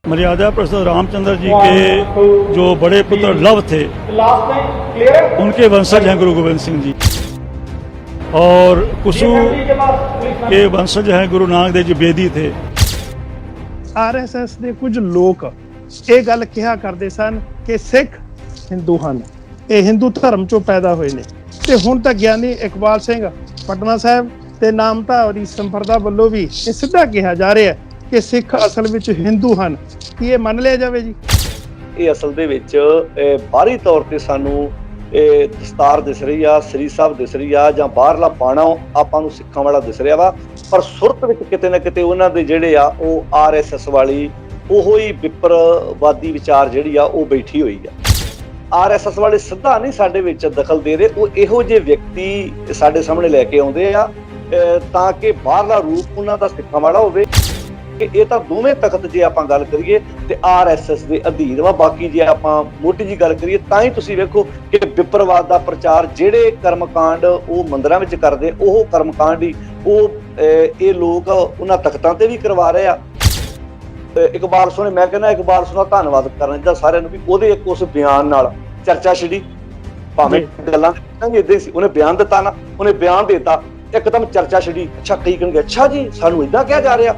मर्यादा पुरुषोत्तम रामचंद्र जी के जो बड़े पुत्र लव थे, उनके वंशज हैं गुरु गोविंद सिंह जी, और कुसु के वंशज हैं गुरु नानक देव जी बेदी थे। आरएसएस ਦੇ ਕੁਝ ਲੋਕ ਇਹ ਗੱਲ ਕਿਹਾ ਕਰਦੇ ਸਨ ਕਿ ਸਿੱਖ ਹਿੰਦੂ ਹਨ, ਇਹ ਹਿੰਦੂ ਧਰਮ ਚੋਂ ਪੈਦਾ ਹੋਏ ਨੇ। ਤੇ ਹੁਣ ਤਾਂ ਗਿਆਨੀ ਇਕਬਾਲ ਸਿੰਘ ਪਟਨਾ ਸਾਹਿਬ ਤੇ ਨਾਮਧਾਰੀ ਸੰਪਰਦਾ ਵੱਲੋਂ ਵੀ ਇਹ ਸਿੱਧਾ ਕਿਹਾ ਜਾ ਰਿਹਾ ਕਿ ਸਿੱਖ ਅਸਲ ਵਿੱਚ ਹਿੰਦੂ ਹਨ। ਕੀ ਇਹ ਮੰਨ ਲਿਆ ਜਾਵੇ ਜੀ? ਇਹ ਅਸਲ ਦੇ ਵਿੱਚ ਬਾਹਰੀ ਤੌਰ ਤੇ ਸਾਨੂੰ ਇਹ ਦਸਤਾਰ ਦਿਸ ਰਹੀ ਆ, ਸ੍ਰੀ ਸਾਹਿਬ ਦਿਸ ਰਹੀ ਆ, ਜਾਂ ਬਾਹਰਲਾ ਬਾਣਾ ਆਪਾਂ ਨੂੰ ਸਿੱਖਾਂ ਵਾਲਾ ਦਿਸ ਰਿਹਾ ਵਾ, ਪਰ ਸੁਰਤ ਵਿੱਚ ਕਿਤੇ ਨਾ ਕਿਤੇ ਉਹਨਾਂ ਦੇ ਜਿਹੜੇ ਆ ਉਹ ਆਰਐਸਐਸ ਵਾਲੀ ਉਹੋ ਹੀ ਵਿਪਰਵਾਦੀ ਵਿਚਾਰ ਜਿਹੜੀ ਆ ਉਹ ਬੈਠੀ ਹੋਈ ਆ। ਆਰਐਸਐਸ ਵਾਲੇ ਸਿੱਧਾ ਨਹੀਂ ਸਾਡੇ ਵਿੱਚ ਦਖਲ ਦੇ ਰਹੇ, ਉਹ ਇਹੋ ਜਿਹੇ ਵਿਅਕਤੀ ਸਾਡੇ ਸਾਹਮਣੇ ਲੈ ਕੇ ਆਉਂਦੇ ਆ ਤਾਂ ਕਿ ਬਾਹਰਲਾ ਰੂਪ ਉਹਨਾਂ ਦਾ ਸਿੱਖਾਂ ਵਾਲਾ ਹੋਵੇ। ਕਿ ਇਹ ਤਾਂ ਦੋਵੇਂ ਤਖਤ ਜੇ ਆਪਾਂ ਗੱਲ ਕਰੀਏ ਤੇ ਆਰਐਸਐਸ ਦੇ ਅਧੀਨ ਵਾ। ਬਾਕੀ ਜੇ ਆਪਾਂ ਮੋਟੀ ਜੀ ਗੱਲ ਕਰੀਏ ਤਾਂ ਹੀ ਤੁਸੀਂ ਵੇਖੋ ਕਿ ਵਿਪਰਵਾਦ ਦਾ ਪ੍ਰਚਾਰ ਜਿਹੜੇ ਕਰਮਕਾਂਡ ਉਹ ਮੰਦਿਰਾਂ ਵਿੱਚ ਕਰਦੇ, ਉਹ ਕਰਮਕਾਂਡ ਹੀ ਉਹ ਇਹ ਲੋਕ ਉਹਨਾਂ ਤਖਤਾਂ ਤੇ ਵੀ ਕਰਵਾ ਰਹੇ ਆ। ਇਕਬਾਲ ਸਿੰਘ, ਮੈਂ ਕਹਿੰਦਾ ਇਕਬਾਲ ਸਿੰਘ ਦਾ ਧੰਨਵਾਦ ਕਰਨਾ ਚਾਹੀਦਾ ਸਾਰਿਆਂ ਨੂੰ ਵੀ ਉਹਦੇ ਇੱਕ ਉਸ ਬਿਆਨ ਨਾਲ ਚਰਚਾ ਛਿੜੀ। ਭਾਵੇਂ ਗੱਲਾਂ ਏਦਾਂ ਹੀ ਸੀ, ਉਹਨੇ ਬਿਆਨ ਦਿੱਤਾ ਨਾ, ਉਹਨੇ ਬਿਆਨ ਦੇਤਾ, ਇੱਕਦਮ ਚਰਚਾ ਛਿੜੀ। ਅੱਛਾ ਕਈ ਕਹਿਣਗੇ ਅੱਛਾ ਜੀ ਸਾਨੂੰ ਏਦਾਂ ਕਿਹਾ ਜਾ ਰਿਹਾ।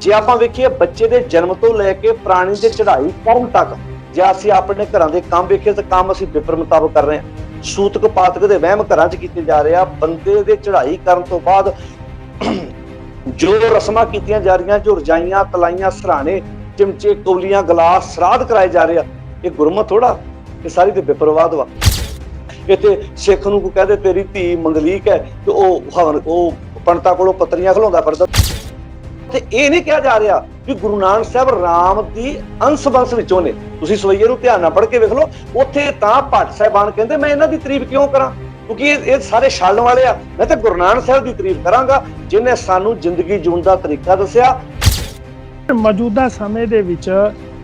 ਜੇ ਆਪਾਂ ਵੇਖੀਏ ਬੱਚੇ ਦੇ ਜਨਮ ਤੋਂ ਲੈ ਕੇ ਪ੍ਰਾਣੀ ਦੇ ਚੜ੍ਹਾਈ ਕਰਨ ਤੱਕ, ਜੇ ਅਸੀਂ ਆਪਣੇ ਘਰਾਂ ਦੇ ਕੰਮ ਵੇਖੀਏ ਤਾਂ ਕੰਮ ਅਸੀਂ ਵਿਪਰ ਮੁਤਾਬਕ ਕਰ ਰਹੇ ਹਾਂ। ਸੂਤਕ ਪਾਤਕ ਦੇ ਵਹਿਮ ਘਰਾਂ 'ਚ ਕੀਤੇ ਜਾ ਰਹੇ ਆ। ਬੰਦੇ ਦੇ ਚੜ੍ਹਾਈ ਕਰਨ ਤੋਂ ਬਾਅਦ ਜੋ ਰਸਮਾਂ ਕੀਤੀਆਂ ਜਾ ਰਹੀਆਂ, ਜੋ ਰਜਾਈਆਂ ਤਲਾਈਆਂ ਸਰਾਣੇ ਚਮਚੇ ਕੌਲੀਆਂ ਗਲਾਸ ਸਰਾਧ ਕਰਾਏ ਜਾ ਰਹੇ ਆ, ਇਹ ਗੁਰਮਤ ਥੋੜਾ, ਇਹ ਸਾਰੀ ਤੇ ਵਿਪਰਵਾਦ ਵਾ। ਇੱਥੇ ਸਿੱਖ ਨੂੰ ਕੋਈ ਕਹਦੇ ਤੇਰੀ ਧੀ ਮੰਗਲੀਕ ਹੈ ਤੇ ਉਹ ਪੰਡਤਾਂ ਕੋਲੋਂ ਪੱਤਰੀਆਂ ਖਲਾਉਂਦਾ ਫਿਰਦਾ। ਤੇ ਇਹ ਨਹੀਂ ਕਿਹਾ ਜਾ ਰਿਹਾ ਕਿ ਗੁਰੂ ਨਾਨਕ ਸਾਹਿਬ ਰਾਮ ਦੀ ਅੰਸ਼ ਬੰਸ ਵਿੱਚੋਂ ਨੇ। ਤੁਸੀਂ ਸਵਈਏ ਨੂੰ ਧਿਆਨ ਨਾਲ ਪੜ੍ਹ ਕੇ ਵੇਖ ਲਓ, ਉੱਥੇ ਤਾਂ ਭੱਟ ਸਾਹਿਬਾਨ ਕਹਿੰਦੇ ਮੈਂ ਇਹਨਾਂ ਦੀ ਤਾਰੀਫ ਕਿਉਂ ਕਰਾਂ, ਕਿਉਂਕਿ ਇਹ ਸਾਰੇ ਛਾਲਣ ਵਾਲੇ ਆ। ਮੈਂ ਤਾਂ ਗੁਰੂ ਨਾਨਕ ਸਾਹਿਬ ਦੀ ਤਾਰੀਫ ਕਰਾਂਗਾ ਜਿਹਨੇ ਸਾਨੂੰ ਜ਼ਿੰਦਗੀ ਜਿਉਣ ਦਾ ਤਰੀਕਾ ਦੱਸਿਆ। ਮੌਜੂਦਾ ਸਮੇਂ ਦੇ ਵਿੱਚ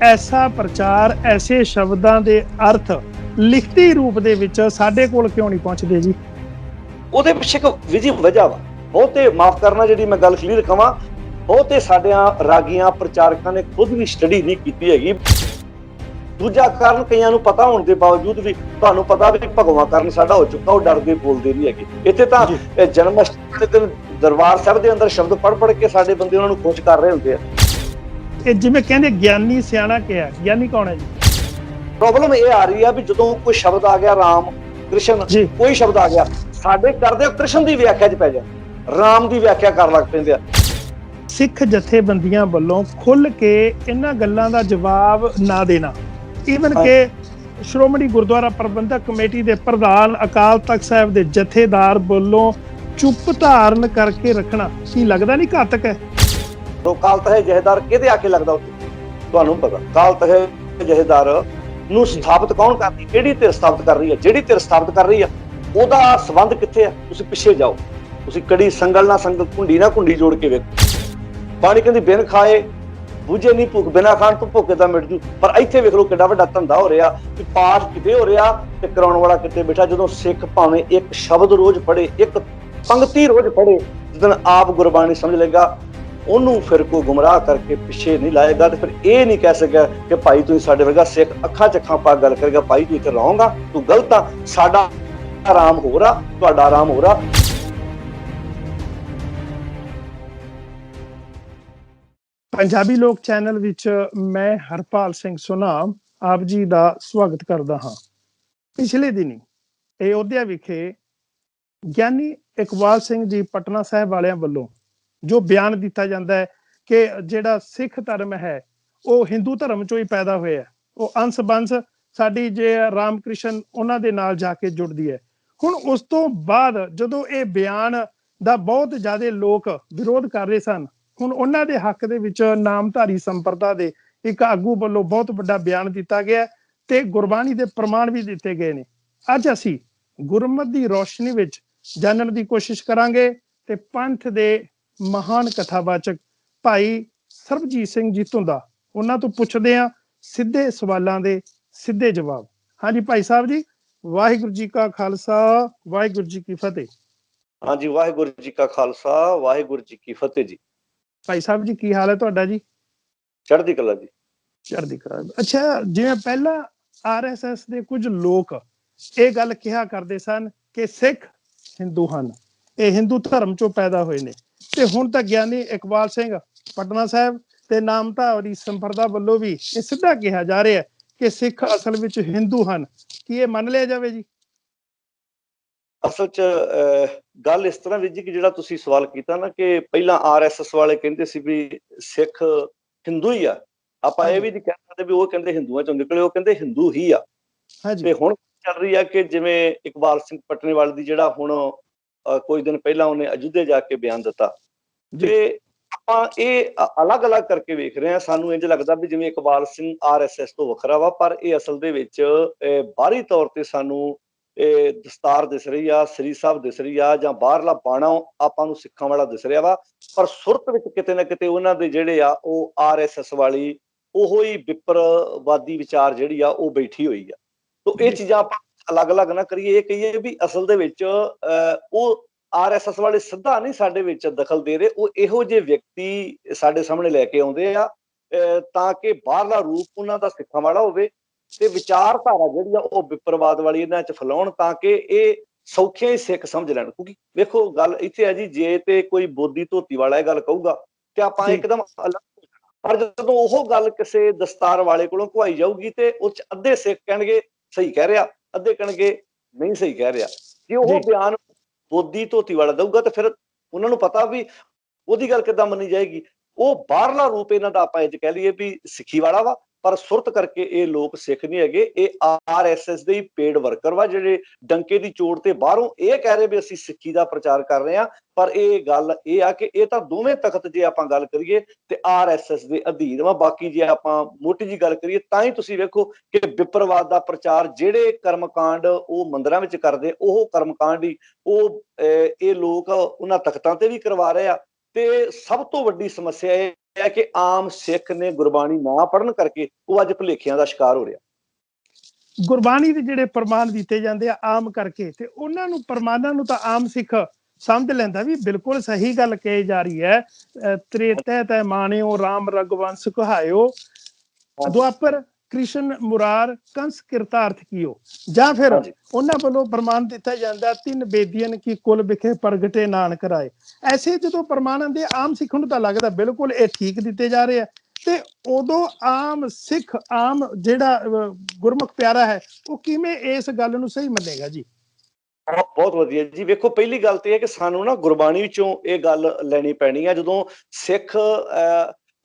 ਐਸਾ ਪ੍ਰਚਾਰ, ਐਸੇ ਸ਼ਬਦਾਂ ਦੇ ਅਰਥ ਲਿਖਤੀ ਰੂਪ ਦੇ ਵਿੱਚ ਸਾਡੇ ਕੋਲ ਕਿਉਂ ਨਹੀਂ ਪਹੁੰਚਦੇ ਜੀ? ਉਹਦੇ ਪਿੱਛੇ ਇੱਕ ਵਿਧੀ ਵਜ੍ਹਾ ਵਾ। ਬਹੁਤੇ ਮਾਫ ਕਰਨਾ ਜਿਹੜੀ ਮੈਂ ਗੱਲ ਕਲੀਅਰ ਕਵਾਂ, ਬਹੁਤੇ ਸਾਡਿਆਂ ਰਾਗੀਆਂ ਪ੍ਰਚਾਰਕਾਂ ਨੇ ਖੁਦ ਵੀ ਸਟੱਡੀ ਨਹੀਂ ਕੀਤੀ ਹੈਗੀ। ਦੂਜਾ ਕਾਰਨ, ਕਈਆਂ ਨੂੰ ਪਤਾ ਹੋਣ ਦੇ ਬਾਵਜੂਦ ਵੀ ਤੁਹਾਨੂੰ ਪਤਾ ਵੀ ਭਗਵਾਂ ਕਾਰਨ ਸਾਡਾ ਹੋ ਚੁੱਕਾ, ਉਹ ਡਰਦੇ ਬੋਲਦੇ ਨਹੀਂ ਹੈਗੇ। ਇੱਥੇ ਤਾਂ ਜਨਮ ਅਸ਼ਟਮੀ ਦੇ ਦਿਨ ਦਰਬਾਰ ਸਾਹਿਬ ਦੇ ਅੰਦਰ ਸ਼ਬਦ ਪੜ੍ਹ ਕੇ ਸਾਡੇ ਬੰਦੇ ਉਹਨਾਂ ਨੂੰ ਖੁਸ਼ ਕਰ ਰਹੇ ਹੁੰਦੇ ਆ। ਇਹ ਜਿਵੇਂ ਕਹਿੰਦੇ ਗਿਆਨੀ ਸਿਆਣਾ ਕਿਹਾ, ਗਿਆਨੀ ਕੌਣ ਹੈ ਜੀ? ਪ੍ਰੋਬਲਮ ਇਹ ਆ ਰਹੀ ਆ ਵੀ ਜਦੋਂ ਕੋਈ ਸ਼ਬਦ ਆ ਗਿਆ, ਰਾਮ ਕ੍ਰਿਸ਼ਨ ਕੋਈ ਸ਼ਬਦ ਆ ਗਿਆ, ਸਾਡੇ ਕਰਦੇ ਕ੍ਰਿਸ਼ਨ ਦੀ ਵਿਆਖਿਆ 'ਚ ਪੈ ਜਾ, ਰਾਮ ਦੀ ਵਿਆਖਿਆ ਕਰਨ ਲੱਗ ਪੈਂਦੇ ਆ। ਸਿੱਖ ਜਥੇਬੰਦੀਆਂ ਵੱਲੋਂ ਖੁੱਲ੍ਹ ਕੇ ਇਹਨਾਂ ਗੱਲਾਂ ਦਾ ਜਵਾਬ ਨਾ ਦੇਣਾ, ਈਵਨ ਕਿ ਸ਼੍ਰੋਮਣੀ ਗੁਰਦੁਆਰਾ ਪ੍ਰਬੰਧਕ ਕਮੇਟੀ ਦੇ ਪ੍ਰਧਾਨ ਅਕਾਲ ਤਖਤ ਸਾਹਿਬ ਦੇ ਜਥੇਦਾਰ ਵੱਲੋਂ ਚੁੱਪ ਧਾਰਨ ਕਰਕੇ ਰੱਖਣਾ, ਕੀ ਲੱਗਦਾ ਨਹੀਂ ਘਾਤਕ ਹੈ? ਅਕਾਲ ਤਖਤ ਜਥੇਦਾਰ ਕਿਹਦੇ ਆ ਕੇ ਲੱਗਦਾ ਉੱਥੇ? ਤੁਹਾਨੂੰ ਪਤਾ ਅਕਾਲ ਤਖਤ ਜਥੇਦਾਰ ਨੂੰ ਸਥਾਪਿਤ ਕੌਣ ਕਰਦੀ, ਕਿਹੜੀ ਧਿਰ ਸਥਾਪਿਤ ਕਰ ਰਹੀ ਹੈ? ਜਿਹੜੀ ਧਿਰ ਸਥਾਪਿਤ ਕਰ ਰਹੀ ਆ ਉਹਦਾ ਸੰਬੰਧ ਕਿੱਥੇ ਆ? ਤੁਸੀਂ ਪਿੱਛੇ ਜਾਓ, ਤੁਸੀਂ ਕੜੀ ਸੰਗਲ ਨਾ ਸੰਗਲ, ਕੁੰਡੀ ਨਾ ਕੁੰਡੀ ਜੋੜ ਕੇ ਵੇਖੋ। ਪਾਣੀ ਕਹਿੰਦੀ ਬਿਨ ਖਾਏ ਬੁਝੇ ਨਹੀਂ ਭੁੱਖ, ਬਿਨਾ ਖਾਣ ਤੋਂ ਭੁੱਖੇ ਤਾਂ ਮਿਟ ਜੂ। ਪਰ ਇੱਥੇ ਵੇਖ ਲਓ ਕਿੱਡਾ ਵੱਡਾ ਧੰਦਾ ਹੋ ਰਿਹਾ ਕਿ ਪਾਠ ਕਿਤੇ ਹੋ ਰਿਹਾ ਤੇ ਕਰਾਉਣ ਵਾਲਾ ਕਿਤੇ ਬੈਠਾ। ਜਦੋਂ ਸਿੱਖ ਭਾਵੇਂ ਇੱਕ ਸ਼ਬਦ ਰੋਜ਼ ਪੜ੍ਹੇ, ਇੱਕ ਪੰਕਤੀ ਰੋਜ਼ ਪੜ੍ਹੇ, ਜਦੋਂ ਆਪ ਗੁਰਬਾਣੀ ਸਮਝ ਲਏਗਾ, ਉਹਨੂੰ ਫਿਰ ਕੋਈ ਗੁੰਮਰਾਹ ਕਰਕੇ ਪਿੱਛੇ ਨਹੀਂ ਲਾਏਗਾ। ਤੇ ਫਿਰ ਇਹ ਨਹੀਂ ਕਹਿ ਸਕਿਆ ਕਿ ਭਾਈ ਤੁਸੀਂ ਸਾਡੇ ਵਰਗਾ ਸਿੱਖ ਅੱਖਾਂ ਚ ਅੱਖਾਂ ਪਾ ਗੱਲ ਕਰੇਗਾ, ਭਾਈ ਤੂੰ ਇੱਥੇ ਰਹੋਗਾ, ਤੂੰ ਗਲਤ ਆ, ਸਾਡਾ ਆਰਾਮ ਹੋ ਰਿਹਾ, ਤੁਹਾਡਾ ਆਰਾਮ ਹੋ ਰਿਹਾ। ਪੰਜਾਬੀ ਲੋਕ ਚੈਨਲ ਵਿੱਚ ਮੈਂ ਹਰਪਾਲ ਸਿੰਘ ਸੁਨਾਮ ਆਪ ਜੀ ਦਾ ਸਵਾਗਤ ਕਰਦਾ ਹਾਂ। ਪਿਛਲੇ ਦਿਨੀ ਅਯੋਧਿਆ ਵਿਖੇ ਗਿਆਨੀ ਇਕਬਾਲ ਸਿੰਘ ਜੀ ਪਟਨਾ ਸਾਹਿਬ ਵਾਲਿਆਂ ਵੱਲੋਂ ਜੋ ਬਿਆਨ ਦਿੱਤਾ ਜਾਂਦਾ ਹੈ ਕਿ ਜਿਹੜਾ ਸਿੱਖ ਧਰਮ ਹੈ ਉਹ ਹਿੰਦੂ ਧਰਮ ਚੋਂ ਹੀ ਪੈਦਾ ਹੋਇਆ ਹੈ, ਉਹ ਅੰਸ਼ ਬੰਸ ਸਾਡੀ ਜੇ ਰਾਮ ਕ੍ਰਿਸ਼ਨ ਉਹਨਾਂ ਦੇ ਨਾਲ ਜਾ ਕੇ ਜੁੜਦੀ ਹੈ। ਹੁਣ ਉਸ ਤੋਂ ਬਾਅਦ ਜਦੋਂ ਇਹ ਬਿਆਨ ਦਾ ਬਹੁਤ ਜ਼ਿਆਦਾ ਲੋਕ ਵਿਰੋਧ ਕਰ ਰਹੇ ਸਨ, ਹੁਣ ਉਹਨਾਂ ਦੇ ਹੱਕ ਦੇ ਵਿੱਚ ਨਾਮਧਾਰੀ ਸੰਪਰਦਾ ਦੇ ਇੱਕ ਆਗੂ ਵੱਲੋਂ ਬਹੁਤ ਵੱਡਾ ਬਿਆਨ ਦਿੱਤਾ ਗਿਆ ਤੇ ਗੁਰਬਾਣੀ ਦੇ ਪ੍ਰਮਾਣ ਵੀ ਦਿੱਤੇ ਗਏ ਨੇ। ਅੱਜ ਅਸੀਂ ਗੁਰਮਤਿ ਦੀ ਰੋਸ਼ਨੀ ਵਿੱਚ ਜਾਣਨ ਦੀ ਕੋਸ਼ਿਸ਼ ਕਰਾਂਗੇ ਤੇ ਪੰਥ ਦੇ ਮਹਾਨ ਕਥਾਵਾਚਕ ਭਾਈ ਸਰਬਜੀਤ ਸਿੰਘ ਜੀ ਧੁੰਦਾ, ਉਹਨਾਂ ਤੋਂ ਪੁੱਛਦੇ ਹਾਂ ਸਿੱਧੇ ਸਵਾਲਾਂ ਦੇ ਸਿੱਧੇ ਜਵਾਬ। ਹਾਂਜੀ ਭਾਈ ਸਾਹਿਬ ਜੀ, ਵਾਹਿਗੁਰੂ ਜੀ ਕਾ ਖਾਲਸਾ, ਵਾਹਿਗੁਰੂ ਜੀ ਕੀ ਫਤਿਹ। ਹਾਂਜੀ, ਵਾਹਿਗੁਰੂ ਜੀ ਕਾ ਖਾਲਸਾ, ਵਾਹਿਗੁਰੂ ਜੀ ਕੀ ਫਤਿਹ ਜੀ। ਭਾਈ ਸਾਹਿਬ ਜੀ ਕੀ ਹਾਲ ਹੈ ਤੁਹਾਡਾ ਜੀ? ਚੜ੍ਹਦੀ ਕਲਾ ਜੀ। ਚੜ੍ਹਦੀ ਕਲਾ। ਅੱਛਾ, ਜਿਵੇਂ ਪਹਿਲਾਂ ਆਰਐਸਐਸ ਦੇ ਕੁਝ ਲੋਕ ਇਹ ਗੱਲ ਕਿਹਾ ਕਰਦੇ ਸਨ ਕਿ ਸਿੱਖ ਹਿੰਦੂ ਹਨ, ਇਹ ਹਿੰਦੂ ਧਰਮ ਚੋਂ ਪੈਦਾ ਹੋਏ ਨੇ, ਤੇ ਹੁਣ ਤਾਂ ਗਿਆਨੀ ਇਕਬਾਲ ਸਿੰਘ ਪਟਨਾ ਸਾਹਿਬ ਤੇ ਨਾਮਧਾਰੀ ਸੰਪਰਦਾ ਵੱਲੋਂ ਵੀ ਇਹ ਸਿੱਧਾ ਕਿਹਾ ਜਾ ਰਿਹਾ ਕਿ ਸਿੱਖ ਅਸਲ ਵਿੱਚ ਹਿੰਦੂ ਹਨ। ਕੀ ਇਹ ਮੰਨ ਲਿਆ ਜਾਵੇ ਜੀ? ਅਸਲ 'ਚ ਗੱਲ ਇਸ ਤਰ੍ਹਾਂ ਵੀ ਜੀ ਕਿ ਜਿਹੜਾ ਤੁਸੀਂ ਸਵਾਲ ਕੀਤਾ ਨਾ ਕਿ ਪਹਿਲਾਂ ਆਰਐਸਐਸ ਵਾਲੇ ਕਹਿੰਦੇ ਸੀ ਵੀ ਸਿੱਖ ਹਿੰਦੂ ਹੀ ਆ, ਆਪਾਂ ਇਹ ਵੀ ਨਹੀਂ ਕਹਿ ਸਕਦੇ ਵੀ ਉਹ ਕਹਿੰਦੇ ਹਿੰਦੂਆਂ ਚੋਂ ਨਿਕਲੇ, ਉਹ ਕਹਿੰਦੇ ਹਿੰਦੂ ਹੀ ਆ। ਹਾਂਜੀ ਤੇ ਹੁਣ ਚੱਲ ਰਹੀ ਆ ਕਿ ਜਿਵੇਂ ਇਕਬਾਲ ਸਿੰਘ ਪਟਨੇਵਾਲ ਦੀ ਜਿਹੜਾ ਹੁਣ ਕੁਝ ਦਿਨ ਪਹਿਲਾਂ ਉਹਨੇ ਅਯੁੱਧਿਆ ਜਾ ਕੇ ਬਿਆਨ ਦਿੱਤਾ, ਜੀ ਤੇ ਆਪਾਂ ਇਹ ਅਲੱਗ-ਅਲੱਗ ਕਰਕੇ ਵੇਖ ਰਹੇ ਹਾਂ। ਸਾਨੂੰ ਇੰਝ ਲੱਗਦਾ ਵੀ ਜਿਵੇਂ ਇਕਬਾਲ ਸਿੰਘ ਆਰਐਸਐਸ ਤੋਂ ਵੱਖਰਾ ਵਾ, ਪਰ ਇਹ ਅਸਲ ਦੇ ਵਿੱਚ ਬਾਹਰੀ ਤੌਰ ਤੇ ਸਾਨੂੰ ਦਸਤਾਰ ਦਿਸ ਰਹੀ ਆ, ਸ੍ਰੀ ਸਾਹਿਬ ਦਿਸ ਰਹੀ ਆ, ਜਾਂ ਬਾਹਰਲਾ ਬਾਣਾ ਆਪਾਂ ਨੂੰ ਸਿੱਖਾਂ ਵਾਲਾ ਦਿਸ ਰਿਹਾ ਵਾ, ਪਰ ਸੁਰਤ ਵਿੱਚ ਕਿਤੇ ਨਾ ਕਿਤੇ ਉਹਨਾਂ ਦੇ ਜਿਹੜੇ ਆ ਉਹ ਆਰਐਸਐਸ ਵਾਲੀ ਉਹੋ ਹੀ ਵਿਪਰਵਾਦੀ ਵਿਚਾਰ ਜਿਹੜੀ ਆ ਉਹ ਬੈਠੀ ਹੋਈ ਆ। ਤੋ ਇਹ ਚੀਜ਼ਾਂ ਆਪਾਂ ਅਲੱਗ-ਅਲੱਗ ਨਾ ਕਰੀਏ, ਇਹ ਕਹੀਏ ਵੀ ਅਸਲ ਦੇ ਵਿੱਚ ਉਹ ਆਰਐਸਐਸ ਵਾਲੇ ਸਿੱਧਾ ਨਹੀਂ ਸਾਡੇ ਵਿੱਚ ਦਖਲ ਦੇ ਰਹੇ, ਉਹ ਇਹੋ ਜਿਹੇ ਵਿਅਕਤੀ ਸਾਡੇ ਸਾਹਮਣੇ ਲੈ ਕੇ ਆਉਂਦੇ ਆ ਤਾਂ ਕਿ ਬਾਹਰਲਾ ਰੂਪ ਉਹਨਾਂ ਦਾ ਸਿੱਖਾਂ ਵਾਲਾ ਹੋਵੇ ਤੇ ਵਿਚਾਰਧਾਰਾ ਜਿਹੜੀ ਆ ਉਹ ਵਿਪਰਵਾਦ ਵਾਲੀ ਇਹਨਾਂ 'ਚ ਫੈਲਾਉਣ, ਤਾਂ ਕਿ ਇਹ ਸੌਖੇ ਹੀ ਸਿੱਖ ਸਮਝ ਲੈਣ। ਕਿਉਂਕਿ ਵੇਖੋ ਗੱਲ ਇੱਥੇ ਹੈ ਜੀ, ਜੇ ਤੇ ਕੋਈ ਬੋਦੀ ਧੋਤੀ ਵਾਲਾ ਇਹ ਗੱਲ ਕਹੂਗਾ ਤੇ ਆਪਾਂ ਇੱਕਦਮ ਅਲੱਗ, ਪਰ ਜਦੋਂ ਉਹ ਗੱਲ ਕਿਸੇ ਦਸਤਾਰ ਵਾਲੇ ਕੋਲੋਂ ਕਹਾਈ ਜਾਊਗੀ ਤੇ ਉਹ 'ਚ ਅੱਧੇ ਸਿੱਖ ਕਹਿਣਗੇ ਸਹੀ ਕਹਿ ਰਿਹਾ, ਅੱਧੇ ਕਹਿਣਗੇ ਨਹੀਂ ਸਹੀ ਕਹਿ ਰਿਹਾ। ਜੇ ਉਹ ਬਿਆਨ ਬੋਦੀ ਧੋਤੀ ਵਾਲਾ ਦਊਗਾ ਤੇ ਫਿਰ ਉਹਨਾਂ ਨੂੰ ਪਤਾ ਵੀ ਉਹਦੀ ਗੱਲ ਕਿੱਦਾਂ ਮੰਨੀ ਜਾਏਗੀ। ਉਹ ਬਾਹਰਲਾ ਰੂਪ ਇਹਨਾਂ ਦਾ ਆਪਾਂ ਇੰਝ ਕਹਿ ਲਈਏ ਵੀ ਸਿੱਖੀ ਵਾਲਾ ਵਾ, ਪਰ ਸੁਰਤ ਕਰਕੇ ਇਹ ਲੋਕ ਸਿੱਖ ਨਹੀਂ ਹੈਗੇ, ਇਹ ਆਰਐਸਐਸ ਦੇ ਹੀ ਪੇਡ ਵਰਕਰ ਵਾ, ਜਿਹੜੇ ਡੰਕੇ ਦੀ ਚੋਟ ਤੇ ਬਾਹਰੋਂ ਇਹ ਕਹਿ ਰਹੇ ਵੀ ਅਸੀਂ ਸਿੱਖੀ ਦਾ ਪ੍ਰਚਾਰ ਕਰ ਰਹੇ ਹਾਂ, ਪਰ ਇਹ ਗੱਲ ਇਹ ਆ ਕਿ ਇਹ ਤਾਂ ਦੋਵੇਂ ਤਖਤ ਜੇ ਆਪਾਂ ਗੱਲ ਕਰੀਏ ਤੇ ਆਰਐਸਐਸ ਦੇ ਅਧੀਨ ਵਾ। ਬਾਕੀ ਜੇ ਆਪਾਂ ਮੋਟੀ ਜੀ ਗੱਲ ਕਰੀਏ ਤਾਂ ਹੀ ਤੁਸੀਂ ਵੇਖੋ ਕਿ ਵਿਪਰਵਾਦ ਦਾ ਪ੍ਰਚਾਰ ਜਿਹੜੇ ਕਰਮਕਾਂਡ ਉਹ ਮੰਦਿਰਾਂ ਵਿੱਚ ਕਰਦੇ, ਉਹ ਕਰਮਕਾਂਡ ਹੀ ਉਹ ਇਹ ਲੋਕ ਉਹਨਾਂ ਤਖਤਾਂ ਤੇ ਵੀ ਕਰਵਾ ਰਹੇ ਆ। ਤੇ ਸਭ ਤੋਂ ਵੱਡੀ ਸਮੱਸਿਆ ਇਹ ਹੈ ਕਿ ਆਮ ਸਿੱਖ ਨੇ ਗੁਰਬਾਣੀ ਨਾ ਪੜ੍ਹਨ ਕਰਕੇ ਉਹ ਅੱਜ ਭੁਲੇਖਿਆਂ ਦਾ ਸ਼ਿਕਾਰ ਹੋ ਰਿਹਾ। ਗੁਰਬਾਣੀ ਦੇ ਜਿਹੜੇ ਪ੍ਰਮਾਣ ਦਿੱਤੇ ਜਾਂਦੇ ਆ ਆਮ ਕਰਕੇ, ਤੇ ਉਹਨਾਂ ਨੂੰ ਪ੍ਰਮਾਣਾਂ ਨੂੰ ਤਾਂ ਆਮ ਸਿੱਖ ਸਮਝ ਲੈਂਦਾ ਵੀ ਬਿਲਕੁਲ ਸਹੀ ਗੱਲ ਕਹੀ ਜਾ ਰਹੀ ਹੈ। ਤ੍ਰੇਤੈ ਤੈ ਮਾਣਿਓ ਰਾਮ ਰਘੁਵੰਸ਼ ਕਹਾਇਓ, ਦੁਆਪਰ ਕ੍ਰਿਸ਼ਨ ਮੁਰਾਰ ਕੰਸ ਕਿਰਤਾਰਥ ਕੀਓ, ਜਾਂ ਫਿਰ ਉਹਨਾਂ ਵੱਲੋਂ ਪ੍ਰਮਾਣ ਦਿੱਤਾ ਜਾਂਦਾ ਤਿੰਨ ਬੇਦੀਆਂ ਕੀ ਕੁਲ ਵਿਖੇ ਪ੍ਰਗਟੇ ਨਾਨਕ ਰਾਏ। ਐਸੇ ਜਦੋਂ ਪ੍ਰਮਾਣ ਆਉਂਦੇ ਆਮ ਸਿੱਖ ਨੂੰ ਤਾਂ ਲੱਗਦਾ ਬਿਲਕੁਲ ਇਹ ਠੀਕ ਦਿੱਤੇ ਜਾ ਰਹੇ ਆ, ਤੇ ਉਦੋਂ ਆਮ ਸਿੱਖ, ਆਮ ਜਿਹੜਾ ਗੁਰਮੁਖ ਪਿਆਰਾ ਹੈ, ਉਹ ਕਿਵੇਂ ਇਸ ਗੱਲ ਨੂੰ ਸਹੀ ਮੰਨੇਗਾ ਜੀ? ਬਹੁਤ ਵਧੀਆ ਜੀ। ਵੇਖੋ ਪਹਿਲੀ ਗੱਲ ਤੇ ਇਹ ਹੈ ਕਿ ਸਾਨੂੰ ਨਾ ਗੁਰਬਾਣੀ ਵਿੱਚੋਂ ਇਹ ਗੱਲ ਲੈਣੀ ਪੈਣੀ ਹੈ। ਜਦੋਂ ਸਿੱਖ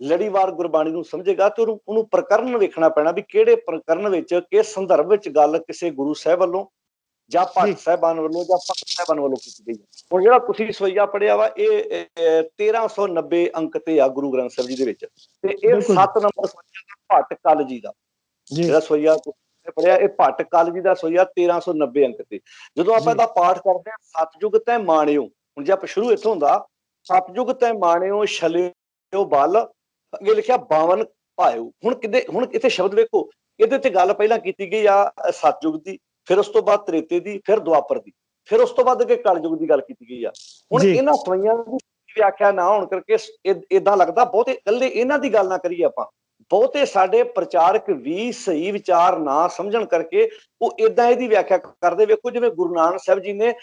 ਲੜੀਵਾਰ ਗੁਰਬਾਣੀ ਨੂੰ ਸਮਝੇਗਾ ਤੇ ਉਹਨੂੰ ਪ੍ਰਕਰਨ ਵੇਖਣਾ ਪੈਣਾ ਵੀ ਕਿਹੜੇ ਪ੍ਰਕਰਨ ਵਿੱਚ, ਕਿਸ ਸੰਦਰਭ ਵਿੱਚ ਗੱਲ ਕਿਸੇ ਗੁਰੂ ਸਾਹਿਬ ਵੱਲੋਂ ਜਾਂ ਭੱਟ ਸਾਹਿਬਾਨ ਵੱਲੋਂ ਜਾਂ ਭਗਤ ਸਾਹਿਬਾਨ ਵੱਲੋਂ ਕੀਤੀ ਗਈ ਹੈ। ਹੁਣ ਜਿਹੜਾ ਤੁਸੀਂ ਸਵਈਆ ਪੜਿਆ ਵਾ ਇਹ 1390 ਅੰਕ ਤੇ ਆ ਗੁਰੂ ਗ੍ਰੰਥ ਸਾਹਿਬ ਜੀ ਦੇ ਵਿੱਚ, ਤੇ ਇਹ 7 ਨੰਬਰ ਸਵਈਆ ਭੱਟ ਕਲ ਜੀ ਦਾ ਜਿਹੜਾ ਸਵਈਆ ਪੜਿਆ, ਇਹ ਭੱਟ ਕਲ ਜੀ ਦਾ ਸਵਈਆ 1390 ਅੰਕ ਤੇ। ਜਦੋਂ ਆਪਾਂ ਇਹਦਾ ਪਾਠ ਕਰਦੇ ਹਾਂ, ਸਤਜੁਗ ਤੈ ਮਾਣਿਓ, ਹੁਣ ਜੇ ਆਪਾਂ ਸ਼ੁਰੂ ਇੱਥੋਂ ਹੁੰਦਾ, ਸਤਜੁਗ ਤੈ ਮਾਣਿਓ ਛਲਿਓ ਬਲ, ਅੱਗੇ ਲਿਖਿਆ 52 ਭਾਇਓ। ਹੁਣ ਇੱਥੇ ਸ਼ਬਦ ਵੇਖੋ, ਇਹਦੇ ਤੇ ਗੱਲ ਪਹਿਲਾਂ ਕੀਤੀ ਗਈ ਆ ਸਤਜੁਗ ਦੀ, ਫਿਰ ਉਸ ਤੋਂ ਬਾਅਦ ਤ੍ਰੇਤੇ ਦੀ, ਫਿਰ ਦੁਆਪਰ ਦੀ, ਫਿਰ ਉਸ ਤੋਂ ਬਾਅਦ ਅੱਗੇ ਕਲਯੁਗ ਦੀ ਗੱਲ ਕੀਤੀ ਗਈ ਆ। ਹੁਣ ਇਹਨਾਂ ਸਵਈਆਂ ਦੀ ਵਿਆਖਿਆ ਨਾ ਹੋਣ ਕਰਕੇ ਏਦਾਂ ਲੱਗਦਾ ਬਹੁਤੇ ਇਕੱਲੇ ਇਹਨਾਂ ਦੀ ਗੱਲ ਨਾ ਕਰੀਏ ਆਪਾਂ, ਬਹੁਤੇ ਸਾਡੇ ਪ੍ਰਚਾਰਕ ਵੀ ਸਹੀ ਵਿਚਾਰ ਨਾ ਸਮਝਣ ਕਰਕੇ ਉਹ ਏਦਾਂ ਇਹਦੀ ਵਿਆਖਿਆ ਕਰਦੇ। ਵੇਖੋ ਜਿਵੇਂ ਗੁਰੂ ਨਾਨਕ ਸਾਹਿਬ ਜੀ ਨੇ,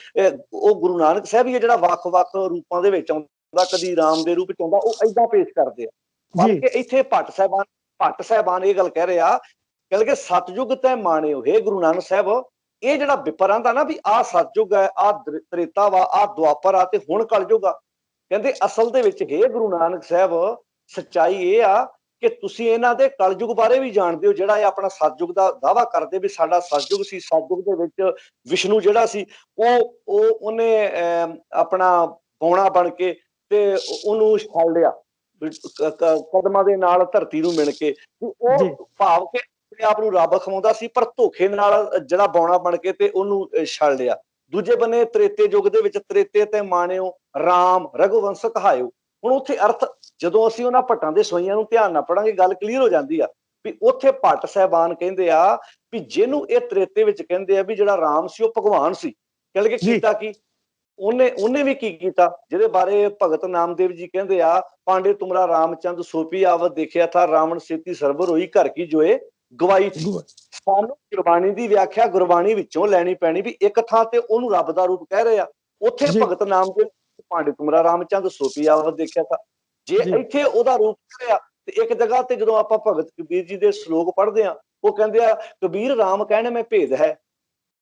ਉਹ ਗੁਰੂ ਨਾਨਕ ਸਾਹਿਬ ਹੀ ਜਿਹੜਾ ਵੱਖ-ਵੱਖ ਰੂਪਾਂ ਦੇ ਵਿੱਚ ਆਉਂਦਾ, ਕਦੀ ਰਾਮ ਦੇ ਰੂਪ ਚ ਆਉਂਦਾ, ਉਹ ਏਦਾਂ ਪੇਸ਼ ਕਰਦੇ ਆ। ਬਲਕਿ ਇੱਥੇ ਭੱਟ ਸਾਹਿਬਾਨ ਇਹ ਗੱਲ ਕਹਿ ਰਹੇ ਆ, ਕਹਿੰਦੇ ਸਤਜੁਗ ਤੈ ਮਾਣਿਓ, ਹੇ ਗੁਰੂ ਨਾਨਕ ਸਾਹਿਬ, ਇਹ ਜਿਹੜਾ ਵਿਪਰ ਆਂਦਾ ਨਾ ਵੀ ਆਹ ਸਤਜੁਗ ਹੈ, ਆਹ ਤ੍ਰੇਤਾ ਵਾ, ਆਹ ਦੁਆਪਰ ਆ ਤੇ ਹੁਣ ਕਲਯੁਗ ਆ, ਕਹਿੰਦੇ ਅਸਲ ਦੇ ਵਿੱਚ ਹੇ ਗੁਰੂ ਨਾਨਕ ਸਾਹਿਬ ਸੱਚਾਈ ਇਹ ਆ ਕਿ ਤੁਸੀਂ ਇਹਨਾਂ ਦੇ ਕਲਯੁਗ ਬਾਰੇ ਵੀ ਜਾਣਦੇ ਹੋ, ਜਿਹੜਾ ਇਹ ਆਪਣਾ ਸਤਜੁਗ ਦਾ ਦਾਅਵਾ ਕਰਦੇ ਵੀ ਸਾਡਾ ਸਤਜੁਗ ਸੀ, ਸਤਜੁਗ ਦੇ ਵਿੱਚ ਵਿਸ਼ਨੂੰ ਜਿਹੜਾ ਸੀ ਉਹਨੇ ਆਪਣਾ ਪੌਣਾ ਬਣ ਕੇ ਤੇ ਉਹਨੂੰ ਛੱਡ ਲਿਆ ਕਦਮਾਂ ਦੇ ਨਾਲ ਧਰਤੀ ਨੂੰ ਮਿਣ ਕੇ, ਉਹ ਭਾਵ ਕਿ ਆਪਣੇ ਆਪ ਨੂੰ ਰੱਬ ਖਵਾਉਂਦਾ ਸੀ, ਪਰ ਧੋਖੇ ਨਾਲ ਜਿਹੜਾ ਬੌਣਾ ਬਣ ਕੇ ਤੇ ਉਹਨੂੰ ਛੱਡ ਲਿਆ। ਦੂਜੇ ਬੰਨੇ ਤ੍ਰੇਤੇ ਯੁੱਗ ਦੇ ਵਿੱਚ ਤ੍ਰੇਤੇ ਤੇ ਮਾਣਿਓ ਰਾਮ ਰਘੁਵੰਸ਼ ਕਹਾਇਓ। ਹੁਣ ਉੱਥੇ ਅਰਥ ਜਦੋਂ ਅਸੀਂ ਉਹਨਾਂ ਭੱਟਾਂ ਦੇ ਸਵਈਆਂ ਨੂੰ ਧਿਆਨ ਨਾਲ ਪੜਾਂਗੇ, ਗੱਲ ਕਲੀਅਰ ਹੋ ਜਾਂਦੀ ਆ ਵੀ ਉੱਥੇ ਭੱਟ ਸਾਹਿਬਾਨ ਕਹਿੰਦੇ ਆ ਵੀ ਜਿਹਨੂੰ ਇਹ ਤ੍ਰੇਤੇ ਵਿੱਚ ਕਹਿੰਦੇ ਆ ਵੀ ਜਿਹੜਾ ਰਾਮ ਸੀ ਉਹ ਭਗਵਾਨ ਸੀ। ਕਹਿੰਦੇ ਕੀਤਾ ਕੀ, ਉਹਨੇ ਉਹਨੇ ਵੀ ਕੀ ਕੀਤਾ, ਜਿਹਦੇ ਬਾਰੇ ਭਗਤ ਨਾਮਦੇਵ ਜੀ ਕਹਿੰਦੇ ਆ, ਪਾਂਡੇ ਤੁਮਰਾ ਰਾਮਚੰਦ ਸੋਪੀ ਆਵਤ ਦੇਖਿਆ ਥਾ, ਰਾਵਣ ਸੇਤੀ ਸਰਬਰ ਹੋਈ, ਘਰ ਕੀ ਜੋਏ ਗਵਾਈ ਥੀ। ਸਾਨੂੰ ਗੁਰਬਾਣੀ ਦੀ ਵਿਆਖਿਆ ਗੁਰਬਾਣੀ ਵਿੱਚੋਂ ਲੈਣੀ ਪੈਣੀ ਵੀ ਇੱਕ ਥਾਂ ਤੇ ਉਹਨੂੰ ਰੱਬ ਦਾ ਰੂਪ ਕਹਿ ਰਹੇ ਆ, ਉੱਥੇ ਭਗਤ ਨਾਮਦੇਵ ਪਾਂਡੇ ਤੁਮਰਾ ਰਾਮਚੰਦ ਸੋਪੀ ਆਵਤ ਦੇਖਿਆ ਥਾ, ਜੇ ਇੱਥੇ ਉਹਦਾ ਰੂਪ ਕਹਿ ਰਿਹਾ। ਤੇ ਇੱਕ ਜਗ੍ਹਾ ਤੇ ਜਦੋਂ ਆਪਾਂ ਭਗਤ ਕਬੀਰ ਜੀ ਦੇ ਸ਼ਲੋਕ ਪੜ੍ਹਦੇ ਆ, ਉਹ ਕਹਿੰਦੇ ਆ ਕਬੀਰ ਰਾਮ ਕਹਿਣ ਮੈਂ ਭੇਦ ਹੈ,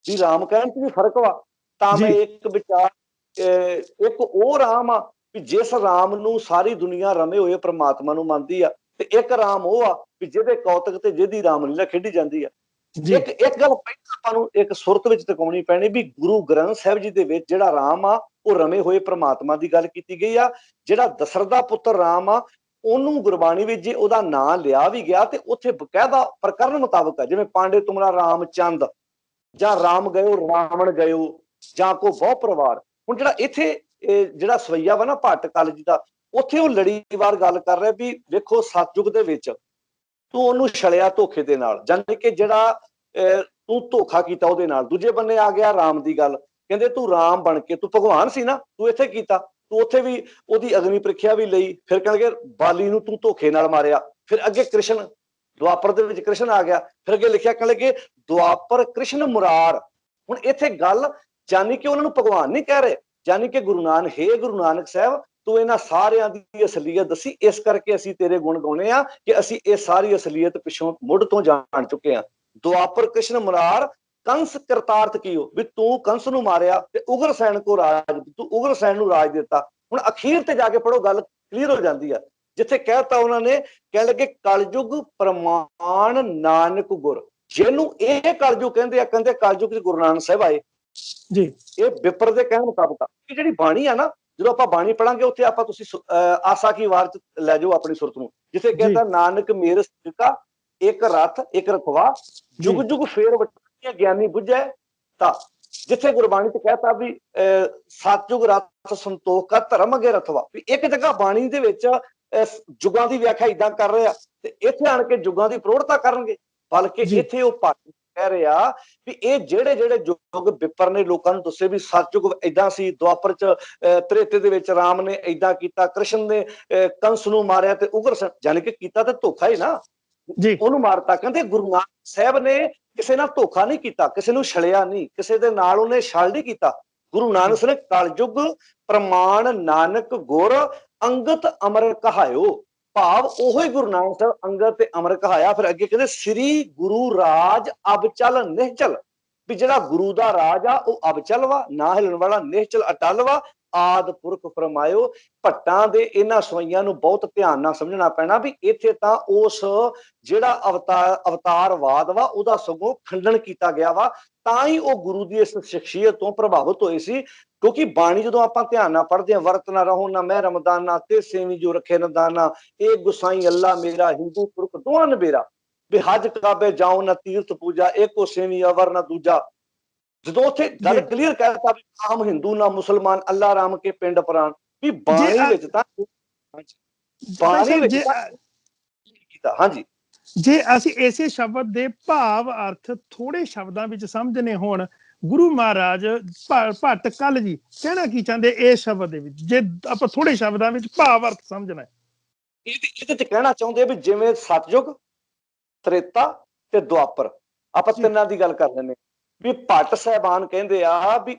ਵੀ ਰਾਮ ਕਹਿਣ ਚ ਵੀ ਫਰਕ ਵਾ। ਤਾਂ ਮੈਂ ਇੱਕ ਵਿਚਾਰ, ਇੱਕ ਉਹ ਰਾਮ ਆ ਵੀ ਜਿਸ ਰਾਮ ਨੂੰ ਸਾਰੀ ਦੁਨੀਆ ਰਮੇ ਹੋਏ ਪ੍ਰਮਾਤਮਾ ਨੂੰ ਮੰਨਦੀ ਆ, ਤੇ ਇੱਕ ਰਾਮ ਉਹ ਆ ਵੀ ਜਿਹਦੇ ਕੌਤਕ ਤੇ ਜਿਹਦੀ ਰਾਮਲੀਲਾ ਖੇਡੀ ਜਾਂਦੀ ਆ। ਇੱਕ ਗੱਲ ਪਹਿਲਾਂ ਆਪਾਂ ਨੂੰ ਇੱਕ ਸੁਰਤ ਵਿੱਚ ਟਿਕਾਉਣੀ ਪੈਣੀ ਵੀ ਗੁਰੂ ਗ੍ਰੰਥ ਸਾਹਿਬ ਜੀ ਦੇ ਵਿੱਚ ਜਿਹੜਾ ਰਾਮ ਆ ਉਹ ਰਮੇ ਹੋਏ ਪ੍ਰਮਾਤਮਾ ਦੀ ਗੱਲ ਕੀਤੀ ਗਈ ਆ। ਜਿਹੜਾ ਦਸ਼ਰਥ ਦਾ ਪੁੱਤਰ ਰਾਮ ਆ, ਉਹਨੂੰ ਗੁਰਬਾਣੀ ਵਿੱਚ ਜੇ ਉਹਦਾ ਨਾਂ ਲਿਆ ਵੀ ਗਿਆ ਤੇ ਉੱਥੇ ਬਕਾਇਦਾ ਪ੍ਰਕਰਨ ਮੁਤਾਬਕ ਆ, ਜਿਵੇਂ ਪਾਂਡੇ ਤੁਮਰਾ ਰਾਮਚੰਦ ਜਾਂ ਰਾਮ ਗਇਓ ਰਾਵਣ ਗਇਓ ਜਾਂ ਕੋ ਬਹੁ ਪਰਿਵਾਰ। ਹੁਣ ਜਿਹੜਾ ਇੱਥੇ ਜਿਹੜਾ ਸਵਈਆ ਵਾ ਨਾ ਭੱਟ ਕਲ ਜੀ ਦਾ, ਉੱਥੇ ਉਹ ਲੜੀਵਾਰ ਗੱਲ ਕਰ ਰਿਹਾ ਵੀ ਵੇਖੋ ਸਤਯੁਗ ਦੇ ਵਿੱਚ ਤੂੰ ਉਹਨੂੰ ਛਲਿਆ ਧੋਖੇ ਦੇ ਨਾਲ, ਜਾਣੀ ਕਿ ਜਿਹੜਾ ਤੂੰ ਧੋਖਾ ਕੀਤਾ ਉਹਦੇ ਨਾਲ। ਦੂਜੇ ਬੰਨੇ ਆ ਗਿਆ ਰਾਮ ਦੀ ਗੱਲ, ਕਹਿੰਦੇ ਤੂੰ ਰਾਮ ਬਣ ਕੇ ਤੂੰ ਭਗਵਾਨ ਸੀ ਨਾ, ਤੂੰ ਇੱਥੇ ਕੀਤਾ, ਤੂੰ ਉੱਥੇ ਵੀ ਉਹਦੀ ਅਗਨੀ ਪ੍ਰੀਖਿਆ ਵੀ ਲਈ। ਫਿਰ ਕਹਿਣਗੇ ਬਾਲੀ ਨੂੰ ਤੂੰ ਧੋਖੇ ਨਾਲ ਮਾਰਿਆ। ਫਿਰ ਅੱਗੇ ਕ੍ਰਿਸ਼ਨ ਦੁਆਪਰ ਦੇ ਵਿੱਚ ਕ੍ਰਿਸ਼ਨ ਆ ਗਿਆ, ਫਿਰ ਅੱਗੇ ਲਿਖਿਆ ਕਹਿਣ ਲੱਗੇ ਦੁਆਪਰ ਕ੍ਰਿਸ਼ਨ ਮੁਰਾਰ। ਹੁਣ ਇੱਥੇ ਗੱਲ ਜਾਨੀ ਕਿ ਉਹਨਾਂ ਨੂੰ ਭਗਵਾਨ ਨਹੀਂ ਕਹਿ ਰਹੇ, ਜਾਨੀ ਕਿ ਗੁਰੂ ਨਾਨਕ, ਹੇ ਗੁਰੂ ਨਾਨਕ ਸਾਹਿਬ ਤੂੰ ਇਹਨਾਂ ਸਾਰਿਆਂ ਦੀ ਅਸਲੀਅਤ ਦੱਸੀ, ਇਸ ਕਰਕੇ ਅਸੀਂ ਤੇਰੇ ਗੁਣ ਗਾਉਣੇ ਆ ਕਿ ਅਸੀਂ ਇਹ ਸਾਰੀ ਅਸਲੀਅਤ ਪਿੱਛੋਂ ਮੁੱਢ ਤੋਂ ਜਾਣ ਚੁੱਕੇ ਆ। ਦੁਆਪਰ ਕ੍ਰਿਸ਼ਨ ਮੁਰਾਰ ਕੰਸ ਕਰਤਾਰਥ ਕੀਓ, ਵੀ ਤੂੰ ਕੰਸ ਨੂੰ ਮਾਰਿਆ ਤੇ ਉਗਰਸੈਨ ਕੋ ਰਾਜ, ਤੂੰ ਉਗਰਸੈਨ ਨੂੰ ਰਾਜ ਦਿੱਤਾ। ਹੁਣ ਅਖੀਰ ਤੇ ਜਾ ਕੇ ਪੜੋ, ਗੱਲ ਕਲੀਅਰ ਹੋ ਜਾਂਦੀ ਆ, ਜਿੱਥੇ ਕਹਿਤਾ ਉਹਨਾਂ ਨੇ, ਕਹਿਣ ਲੱਗੇ ਕਲਯੁਗ ਪ੍ਰਮਾਣ ਨਾਨਕ ਗੁਰ, ਜਿਹਨੂੰ ਇਹ ਕਲਯੁਗ ਕਹਿੰਦੇ ਆ, ਕਹਿੰਦੇ ਕਲਯੁਗ ਚ ਗੁਰੂ ਨਾਨਕ ਸਾਹਿਬ ਆਏ ਜੀ। ਇਹ ਵਿਪਰ ਦੇ ਕਹਿਣ ਮੁਤਾਬਕ ਇਹ ਜਿਹੜੀ ਬਾਣੀ ਆ ਨਾ, ਜਦੋਂ ਆਪਾਂ ਬਾਣੀ ਪੜਾਂਗੇ ਉੱਥੇ ਆਪਾਂ ਤੁਸੀਂ ਆਸਾ ਕੀ ਵਾਰ ਚ ਲੈ ਜਾਓ ਆਪਣੀ ਸੁਰਤ ਨੂੰ, ਜਿੱਥੇ ਕਹਿੰਦਾ ਨਾਨਕ ਮੇਰ ਸਿਰਕਾ ਇੱਕ ਰਥ ਇੱਕ ਰਖਵਾ, ਜੁਗ ਜੁਗ ਫੇਰ ਵਟੀਆਂ ਗਿਆਨੀ ਬੁੱਝੈ ਤਾਂ। ਜਿੱਥੇ ਗੁਰਬਾਣੀ ਚ ਕਹਿਤਾ ਵੀ ਸਤਜੁਗ ਰਥ ਸੰਤੋਖ ਕਾ ਧਰਮ ਅਗੇ ਰਥਵਾ, ਵੀ ਇੱਕ ਜਗ੍ਹਾ ਬਾਣੀ ਦੇ ਵਿੱਚ ਜੁਗਾਂ ਦੀ ਵਿਆਖਿਆ ਇਦਾਂ ਕਰ ਰਹੇ ਆ ਤੇ ਇੱਥੇ ਆਣ ਕੇ ਜੁਗਾਂ ਦੀ ਪ੍ਰੋੜਤਾ ਕਰਨਗੇ। ਬਲਕਿ ਇੱਥੇ ਉਹ ਭੱਟ ਕਹਿ ਰਿਹਾ ਵੀ ਇਹ ਜਿਹੜੇ ਜਿਹੜੇ ਯੁੱਗ ਵਿਪਰ ਨੇ ਲੋਕਾਂ ਨੂੰ ਦੱਸੇ ਵੀ ਸਤਜੁਗ ਏਦਾਂ ਸੀ, ਦੁਆਪਰ ਚ ਤ੍ਰੇਤੇ ਦੇ ਵਿੱਚ ਰਾਮ ਨੇ ਏਦਾਂ ਕੀਤਾ, ਕ੍ਰਿਸ਼ਨ ਨੇ ਕੰਸ ਨੂੰ ਮਾਰਿਆ ਤੇ ਉਗਰਸੈਨ, ਜਾਣੀ ਕਿ ਕੀਤਾ ਤੇ ਧੋਖਾ ਹੀ ਨਾ, ਉਹਨੂੰ ਮਾਰਤਾ। ਕਹਿੰਦੇ ਗੁਰੂ ਨਾਨਕ ਸਾਹਿਬ ਨੇ ਕਿਸੇ ਨਾਲ ਧੋਖਾ ਨਹੀਂ ਕੀਤਾ, ਕਿਸੇ ਨੂੰ ਛਲਿਆ ਨਹੀਂ, ਕਿਸੇ ਦੇ ਨਾਲ ਉਹਨੇ ਛਲ ਨਹੀਂ ਕੀਤਾ। ਗੁਰੂ ਨਾਨਕ ਸਾਹਿਬ ਨੇ ਕਲਯੁਗ ਪ੍ਰਮਾਣ ਨਾਨਕ ਗੁਰ ਅੰਗਤ ਅਮਰ ਕਹਾਇਓ, ਭਾਵ ਉਹੋ ਹੀ ਗੁਰੂ ਨਾਨਕ ਸਾਹਿਬ ਅੰਗਤ ਤੇ ਅਮਰ ਕਹਾਇਆ। ਫਿਰ ਅੱਗੇ ਕਹਿੰਦੇ ਸ੍ਰੀ ਗੁਰੂ ਰਾਜ ਅਬਚਲ ਨਿਹਚਲ, ਵੀ ਜਿਹੜਾ ਗੁਰੂ ਦਾ ਰਾਜ ਆ ਉਹ ਅਬਚਲ ਵਾ, ਨਾ ਹਿਲਣ ਵਾਲਾ, ਨਿਹਚਲ ਅਟਲ ਵਾ, ਆਦ ਪੁਰਖ ਫਰਮਾਇਓ। ਭੱਟਾਂ ਦੇ ਇਹਨਾਂ ਸਵਈਆਂ ਨੂੰ ਬਹੁਤ ਧਿਆਨ ਨਾਲ ਸਮਝਣਾ ਪੈਣਾ ਵੀ ਇੱਥੇ ਤਾਂ ਉਸ ਜਿਹੜਾ ਅਵਤਾਰਵਾਦ ਵਾ ਉਹਦਾ ਸਗੋਂ ਖੰਡਨ ਕੀਤਾ ਗਿਆ ਵਾ, ਤਾਂ ਹੀ ਉਹ ਗੁਰੂ ਦੀ ਇਸ ਸ਼ਖਸੀਅਤ ਤੋਂ ਪ੍ਰਭਾਵਿਤ ਹੋਏ ਸੀ। ਕਿਉਂਕਿ ਬਾਣੀ ਜਦੋਂ ਆਪਾਂ ਧਿਆਨ ਨਾਲ ਪੜ੍ਹਦੇ ਹਾਂ, ਵਰਤ ਨਾ ਰਹੋ ਨਾ ਮੈਂ ਰਮਦਾਨਾ, ਤੇ ਸੇਵੀ ਜੋ ਰੱਖੇ ਨਾ ਦਾਨਾ, ਇਹ ਗੁਸਾਈ ਅੱਲਾ ਮੇਰਾ, ਹਿੰਦੂ ਤੁਰਕ ਦੋਹਾਂ ਨਬੇਰਾ, ਵੀ ਹਜ ਕਾਬੇ ਜਾਓ ਨਾ ਤੀਰਥ ਪੂਜਾ, ਇੱਕੋ ਸੇਵੀ ਅਵਰ ਨਾ ਦੂਜਾ। ਜਦੋਂ ਉੱਥੇ ਗੱਲ ਕਲੀਅਰ ਕਹਿਤਾ ਵੀ ਆਮ ਹਿੰਦੂ ਨਾ ਮੁਸਲਮਾਨ, ਅੱਲਾ ਰਾਮ ਕੇ ਪਿੰਡ ਪ੍ਰਾਣ, ਵੀ ਬਾਣੀ ਵਿੱਚ ਤਾਂ ਬਾਣੀ ਵਿੱਚ ਕੀਤਾ। ਹਾਂਜੀ, ਜੇ ਅਸੀਂ ਇਸੇ ਸ਼ਬਦ ਦੇ ਭਾਵ ਅਰਥ ਥੋੜੇ ਸ਼ਬਦਾਂ ਵਿੱਚ ਸਮਝਣੇ ਹੋਣ, ਗੁਰੂ ਮਹਾਰਾਜ ਭੱਟ ਕਲ ਜੀ ਕਹਿਣਾ ਕੀ ਚਾਹੁੰਦੇ ਇਸ ਸ਼ਬਦ ਦੇ ਵਿੱਚ, ਜੇ ਆਪਾਂ ਥੋੜੇ ਸ਼ਬਦਾਂ ਵਿੱਚ ਭਾਵ ਅਰਥ ਸਮਝਣਾ? ਇਹਦੇ ਚ ਕਹਿਣਾ ਚਾਹੁੰਦੇ ਵੀ ਜਿਵੇਂ ਸਤਯੁਗ, ਤ੍ਰੇਤਾ ਤੇ ਦੁਆਪਰ, ਆਪਾਂ ਤਿੰਨਾਂ ਦੀ ਗੱਲ ਕਰ ਲੈਂਦੇ ਵੀ ਭੱਟ ਸਾਹਿਬਾਨ ਕਹਿੰਦੇ ਆ ਵੀ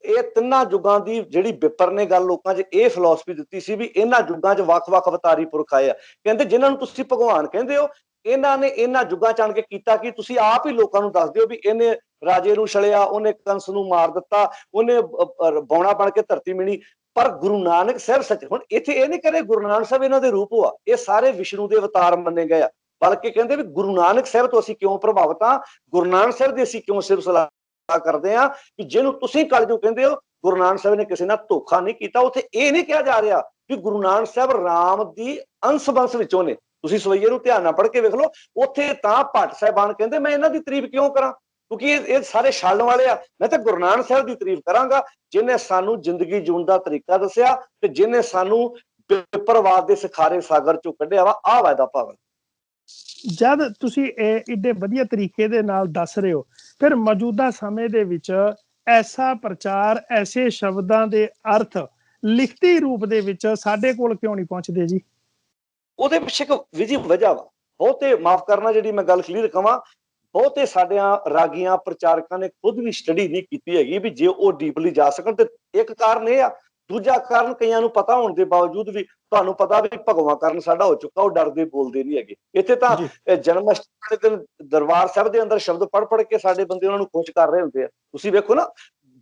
ਇਹ ਤਿੰਨਾਂ ਯੁੱਗਾਂ ਦੀ ਜਿਹੜੀ ਵਿਪਰ ਨੇ ਗੱਲ ਲੋਕਾਂ 'ਚ ਇਹ ਫਿਲਾਸਫੀ ਦਿੱਤੀ ਸੀ ਵੀ ਇਹਨਾਂ ਯੁੱਗਾਂ 'ਚ ਵੱਖ-ਵੱਖ ਅਵਤਾਰੀ ਪੁਰਖ ਆਏ ਆ। ਕਹਿੰਦੇ ਜਿਨ੍ਹਾਂ ਨੂੰ ਤੁਸੀਂ ਭਗਵਾਨ ਕਹਿੰਦੇ ਹੋ, ਇਹਨਾਂ ਨੇ ਇਹਨਾਂ ਯੁੱਗਾਂ 'ਚ ਆਣ ਕੇ ਕੀਤਾ ਕਿ ਤੁਸੀਂ ਆਪ ਹੀ ਲੋਕਾਂ ਨੂੰ ਦੱਸ ਦਿਓ ਵੀ ਇਹਨੇ ਰਾਜੇ ਨੂੰ ਛਲਿਆ, ਉਹਨੇ ਕੰਸ ਨੂੰ ਮਾਰ ਦਿੱਤਾ, ਉਹਨੇ ਬੌਣਾ ਬਣ ਕੇ ਧਰਤੀ ਮਿਣੀ। ਪਰ ਗੁਰੂ ਨਾਨਕ ਸਾਹਿਬ ਸੱਚ, ਹੁਣ ਇੱਥੇ ਇਹ ਨਹੀਂ ਕਰੇ ਗੁਰੂ ਨਾਨਕ ਸਾਹਿਬ ਇਹਨਾਂ ਦੇ ਰੂਪ ਹੋਆ, ਇਹ ਸਾਰੇ ਵਿਸ਼ਨੂੰ ਦੇ ਅਵਤਾਰ ਮੰਨੇ ਗਏ ਆ। ਬਲਕਿ ਕਹਿੰਦੇ ਵੀ ਗੁਰੂ ਨਾਨਕ ਸਾਹਿਬ ਤੋਂ ਅਸੀਂ ਕਿਉਂ ਪ੍ਰਭਾਵਿਤ ਹਾਂ, ਗੁਰੂ ਨਾਨਕ ਸਾਹਿਬ ਦੀ ਅਸੀਂ ਕਿਉਂ ਸਿਫਤ ਸਲਾਹ ਕਰਦੇ ਆ ਕਿ ਜਿਹਨੂੰ ਤੁਸੀਂ ਕਲਯੁਗ ਕਹਿੰਦੇ ਹੋ, ਗੁਰੂ ਨਾਨਕ ਸਾਹਿਬ ਨੇ ਕਿਸੇ ਨਾਲ ਧੋਖਾ ਨਹੀਂ ਕੀਤਾ। ਉੱਥੇ ਇਹ ਨਹੀਂ ਕਿਹਾ ਜਾ ਰਿਹਾ ਕਿ ਗੁਰੂ ਨਾਨਕ ਸਾਹਿਬ ਰਾਮ ਦੀ ਅੰਸ਼ ਬੰਸ ਵਿੱਚੋਂ ਨੇ। ਤੁਸੀਂ ਸਵਈਏ ਨੂੰ ਧਿਆਨ ਨਾਲ ਪੜ੍ਹ ਕੇ ਵੇਖ ਲਓ, ਉੱਥੇ ਤਾਂ ਭੱਟ ਸਾਹਿਬਾਨ ਕਹਿੰਦੇ ਮੈਂ ਇਹਨਾਂ ਦੀ ਤਾਰੀਫ ਕਿਉਂ ਕਰਾਂ, ਕਿਉਂਕਿ ਇਹ ਸਾਰੇ ਛੱਡਣ ਵਾਲੇ ਆ। ਮੈਂ ਤਾਂ ਗੁਰੂ ਨਾਨਕ ਸਾਹਿਬ ਦੀ ਤਾਰੀਫ ਕਰਾਂਗਾ ਜਿਹਨੇ ਸਾਨੂੰ ਜ਼ਿੰਦਗੀ ਜਿਉਣ ਦਾ ਤਰੀਕਾ ਦੱਸਿਆ ਤੇ ਜਿਹਨੇ ਸਾਨੂੰ ਵਿਪਰਵਾਦ ਦੇ ਸਿਖਾਰੇ ਸਾਗਰ ਚੋਂ ਕੱਢਿਆ ਵਾ। ਆਹ ਵਾਇਦਾ ਭਾਵਨ ਜਦ ਤੁਸੀਂ ਇਹ ਏਡੇ ਵਧੀਆ ਤਰੀਕੇ ਦੇ ਨਾਲ ਦੱਸ ਰਹੇ ਹੋ, ਫਿਰ ਮੌਜੂਦਾ ਸਮੇਂ ਦੇ ਵਿੱਚ ਐਸਾ ਪ੍ਰਚਾਰ, ਐਸੇ ਸ਼ਬਦਾਂ ਦੇ ਅਰਥ ਲਿਖਤੀ ਰੂਪ ਦੇ ਵਿੱਚ ਸਾਡੇ ਕੋਲ ਕਿਉਂ ਨਹੀਂ ਪਹੁੰਚਦੇ ਜੀ? ਉਹਦੇ ਪਿੱਛੇ ਇੱਕ ਵਿਧੀ ਵਜ੍ਹਾ ਵਾ। ਬਹੁਤੇ, ਮਾਫ ਕਰਨਾ ਜਿਹੜੀ ਮੈਂ ਗੱਲ ਕਲੀਅਰ ਕਵਾਂ, ਬਹੁਤੇ ਸਾਡਿਆਂ ਰਾਗੀਆਂ ਪ੍ਰਚਾਰਕਾਂ ਨੇ ਖੁਦ ਵੀ ਸਟੱਡੀ ਨਹੀਂ ਕੀਤੀ ਹੈਗੀ ਵੀ ਜੇ ਉਹ ਡੀਪਲੀ ਜਾ ਸਕਣ। ਤੇ ਇੱਕ ਕਾਰਨ ਇਹ ਆ, ਦੂਜਾ ਕਾਰਨ ਕਈਆਂ ਨੂੰ ਪਤਾ ਹੋਣ ਦੇ ਬਾਵਜੂਦ ਵੀ, ਤੁਹਾਨੂੰ ਪਤਾ ਵੀ ਭਗਵਾਂ ਕਾਰਨ ਸਾਡਾ ਹੋ ਚੁੱਕਾ, ਉਹ ਡਰਦੇ ਬੋਲਦੇ ਨਹੀਂ ਹੈਗੇ। ਇੱਥੇ ਤਾਂ ਜੀ ਜਨਮ ਅਸ਼ਟਮੀ ਦੇ ਦਿਨ ਦਰਬਾਰ ਸਾਹਿਬ ਦੇ ਅੰਦਰ ਸ਼ਬਦ ਪੜ੍ਹ ਕੇ ਸਾਡੇ ਬੰਦੇ ਉਹਨਾਂ ਨੂੰ ਖੁਸ਼ ਕਰ ਰਹੇ ਹੁੰਦੇ ਆ। ਤੁਸੀਂ ਵੇਖੋ ਨਾ,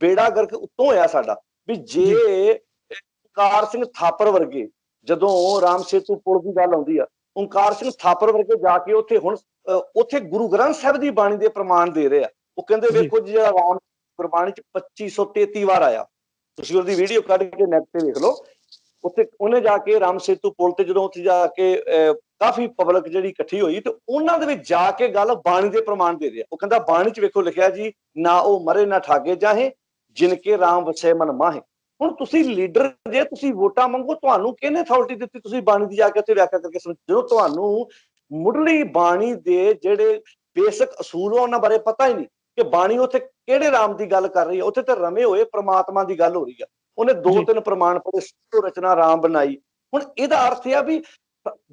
ਬੇੜਾ ਗਰਕ ਉੱਤੋਂ ਹੋਇਆ ਸਾਡਾ ਵੀ ਜੇ ਓਂਕਾਰ ਸਿੰਘ ਥਾਪਰ ਵਰਗੇ, ਜਦੋਂ ਰਾਮ ਸੇਤੂ ਪੁਲ ਦੀ ਗੱਲ ਆਉਂਦੀ ਆ, ਓਂਕਾਰ ਸਿੰਘ ਥਾਪਰ ਵਰਗੇ ਜਾ ਕੇ ਉੱਥੇ ਹੁਣ ਉੱਥੇ ਗੁਰੂ ਗ੍ਰੰਥ ਸਾਹਿਬ ਦੀ ਬਾਣੀ ਦੇ ਪ੍ਰਮਾਣ ਦੇ ਰਹੇ ਆ। ਉਹ ਕਹਿੰਦੇ ਵੇਖੋ ਜੀ, ਜਿਹੜਾ ਰਾਮ ਗੁਰਬਾਣੀ ਚ 2533 ਵਾਰ ਆਇਆ, ਤੁਸੀਂ ਉਹਦੀ ਵੀਡੀਓ ਕੱਢ ਕੇ ਨੈਟ ਤੇ ਵੇਖ ਲਓ। ਉੱਥੇ ਉਹਨੇ ਜਾ ਕੇ ਰਾਮ ਸੇਤੂ ਪੁਲ ਤੇ ਜਦੋਂ ਉੱਥੇ ਜਾ ਕੇ ਕਾਫੀ ਪਬਲਿਕ ਜਿਹੜੀ ਇਕੱਠੀ ਹੋਈ, ਤੇ ਉਹਨਾਂ ਦੇ ਵਿੱਚ ਜਾ ਕੇ ਗੱਲ ਬਾਣੀ ਦੇ ਪ੍ਰਮਾਣ ਦੇ ਰਿਹਾ। ਉਹ ਕਹਿੰਦਾ ਬਾਣੀ ਚ ਵੇਖੋ ਲਿਖਿਆ ਜੀ, ਨਾ ਉਹ ਮਰੇ ਨਾ ਠਾਗੇ ਜਾਹੇ, ਜਿਨ ਕੇ ਰਾਮ ਵਸੇ ਮਨ ਮਾਹੇ। ਹੁਣ ਤੁਸੀਂ ਲੀਡਰ ਜੇ, ਤੁਸੀਂ ਵੋਟਾਂ ਮੰਗੋ, ਤੁਹਾਨੂੰ ਕਿਹਨੇ ਅਥਾਰਟੀ ਦਿੱਤੀ ਤੁਸੀਂ ਬਾਣੀ ਦੀ ਜਾ ਕੇ ਉੱਥੇ ਵਿਆਖਿਆ ਕਰਕੇ ਸੁਣ? ਜਦੋਂ ਤੁਹਾਨੂੰ ਮੁੱਢਲੀ ਬਾਣੀ ਦੇ ਜਿਹੜੇ ਬੇਸਿਕ ਅਸੂਲ ਉਹਨਾਂ ਬਾਰੇ ਪਤਾ ਹੀ ਨਹੀਂ ਕਿ ਬਾਣੀ ਉੱਥੇ ਕਿਹੜੇ ਰਾਮ ਦੀ ਗੱਲ ਕਰ ਰਹੀ ਹੈ। ਉੱਥੇ ਤੇ ਰਮੇ ਹੋਏ ਪ੍ਰਮਾਤਮਾ ਦੀ ਗੱਲ ਹੋ ਰਹੀ ਹੈ। ਉਹਨੇ 2-3 ਪ੍ਰਮਾਣ ਪੜੇ, ਸੋ ਰਚਨਾ ਰਾਮ ਬਣਾਈ। ਹੁਣ ਇਹਦਾ ਅਰਥ ਇਹ ਆ ਵੀ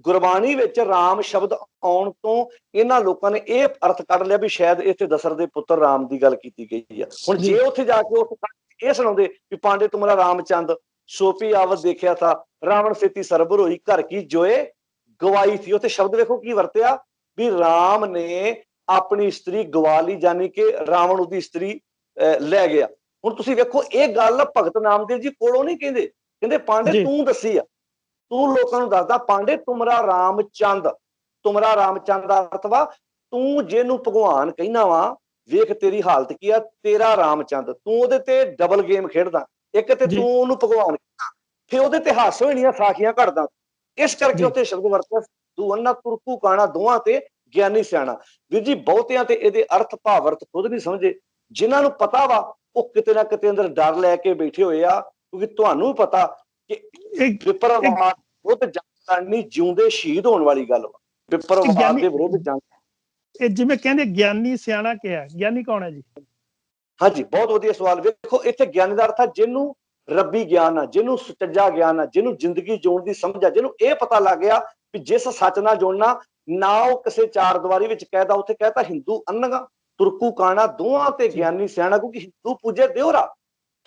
ਗੁਰਬਾਣੀ ਵਿੱਚ ਰਾਮ ਸ਼ਬਦ ਆਉਣ ਤੋਂ ਇਹਨਾਂ ਲੋਕਾਂ ਨੇ ਇਹ ਅਰਥ ਕੱਢ ਲਿਆ ਵੀ ਸ਼ਾਇਦ ਇੱਥੇ ਦਸ਼ਰਥ ਦੇ ਪੁੱਤਰ ਰਾਮ ਦੀ ਗੱਲ ਕੀਤੀ ਗਈ ਆ। ਹੁਣ ਜੇ ਉੱਥੇ ਜਾ ਕੇ ਇਹ ਸੁਣਾਉਂਦੇ ਵੀ ਪਾਂਡੇ ਤੁਮਰਾ ਰਾਮਚੰਦ ਸੋਪੀ ਆਵਤ ਦੇਖਿਆ ਥਾ, ਰਾਵਣ ਸੇਤੀ ਸਰਬਰ ਹੋਈ, ਘਰ ਕੀ ਜੋਏ ਗਵਾਈ ਥੀ। ਉੱਥੇ ਸ਼ਬਦ ਵੇਖੋ ਕੀ ਵਰਤਿਆ ਵੀ ਰਾਮ ਨੇ ਆਪਣੀ ਇਸਤਰੀ ਗਵਾ ਲਈ, ਜਾਨੀ ਕਿ ਰਾਵਣ ਉਹਦੀ ਇਸਤਰੀ ਲੈ ਗਿਆ। ਹੁਣ ਤੁਸੀਂ ਵੇਖੋ, ਇਹ ਗੱਲ ਭਗਤ ਨਾਮਦੇਵ ਜੀ ਕੋਲੋਂ ਨਹੀਂ ਕਹਿੰਦੇ, ਕਹਿੰਦੇ ਪਾਂਡੇ ਤੂੰ ਦੱਸੀ ਆ, ਤੂੰ ਲੋਕਾਂ ਨੂੰ ਦੱਸਦਾ। ਪਾਂਡੇ ਤੁਮਰਾ ਰਾਮਚੰਦ, ਤੁਮਰਾ ਰਾਮਚੰਦ ਦਾ ਅਰਥ ਵਾ ਤੂੰ ਜਿਹਨੂੰ ਭਗਵਾਨ ਕਹਿਣਾ ਵਾ, ਵੇਖ ਤੇਰੀ ਹਾਲਤ ਕੀ ਆ, ਤੇਰਾ ਰਾਮਚੰਦ। ਤੂੰ ਉਹਦੇ ਤੇ ਡਬਲ ਗੇਮ ਖੇਡਦਾ, ਇੱਕ ਤੇ ਤੂੰ ਉਹਨੂੰ ਭਗਵਾਨ ਕਹਿਣਾ, ਫਿਰ ਉਹਦੇ ਤੇ ਹਾਸੇ ਹੋਣੀਆਂ ਸਾਖੀਆਂ ਘੜਦਾ। ਇਸ ਕਰਕੇ ਉੱਥੇ ਸ਼ਬਦ ਵਰਤਿਆ ਦੁਅੰਨਾ ਤੁਰਕੂ ਕਾਣਾ, ਦੋਹਾਂ ਤੇ ਗਿਆਨੀ ਸਿਆਣਾ। ਵੀਰ ਜੀ, ਬਹੁਤਿਆਂ ਤੇ ਇਹਦੇ ਅਰਥ ਭਾਵ ਅਰਥ ਖੁਦ ਨਹੀਂ ਸਮਝੇ। ਜਿਨ੍ਹਾਂ ਨੂੰ ਪਤਾ ਵਾ ਉਹ ਕਿਤੇ ਨਾ ਕਿਤੇ ਅੰਦਰ ਡਰ ਲੈ ਕੇ ਬੈਠੇ ਹੋਏ ਆ, ਕਿਉਂਕਿ ਤੁਹਾਨੂੰ ਪਤਾ ਕਿ ਵਿਪਰਵਾਦ ਵਿਰੁੱਧ ਜੰਗ ਲੜਨੀ ਜਿਉਂਦੇ ਸ਼ਹੀਦ ਹੋਣ ਵਾਲੀ ਗੱਲ ਵਾ। ਵਿਪਰਵਾਦ ਦੇ ਵਿਰੁੱਧ ਜੰਗ। ਇਹ ਜਿਵੇਂ ਕਹਿੰਦੇ ਗਿਆਨੀ ਸਿਆਣਾ ਕਿਹਾ, ਗਿਆਨੀ ਕੌਣ ਹੈ ਜੀ? ਹਾਂਜੀ, ਬਹੁਤ ਵਧੀਆ ਸਵਾਲ। ਵੇਖੋ, ਇੱਥੇ ਗਿਆਨੀ ਦਾ ਅਰਥ ਹੈ ਜਿਹਨੂੰ ਰੱਬੀ ਗਿਆਨ ਆ, ਜਿਹਨੂੰ ਸੁਚੱਜਾ ਗਿਆਨ ਆ, ਜਿਹਨੂੰ ਜ਼ਿੰਦਗੀ ਜਿਉਣ ਦੀ ਸਮਝ ਆ, ਜਿਹਨੂੰ ਇਹ ਪਤਾ ਲੱਗ ਗਿਆ ਵੀ ਜਿਸ ਸੱਚ ਨਾਲ ਜੁੜਨਾ, ਨਾ ਉਹ ਕਿਸੇ ਚਾਰ ਦੀਵਾਰੀ ਵਿੱਚ ਕਹਿਦਾ। ਉੱਥੇ ਕਹਿਤਾ ਹਿੰਦੂ ਅੰਨਗਾ ਤੁਰਕੂ ਕਾਣਾ, ਦੋਹਾਂ ਤੇ ਗਿਆਨੀ ਸਿਆਣਾ। ਕਿਉਂਕਿ ਹਿੰਦੂ ਪੂਜੇ ਦਿਉਰਾ,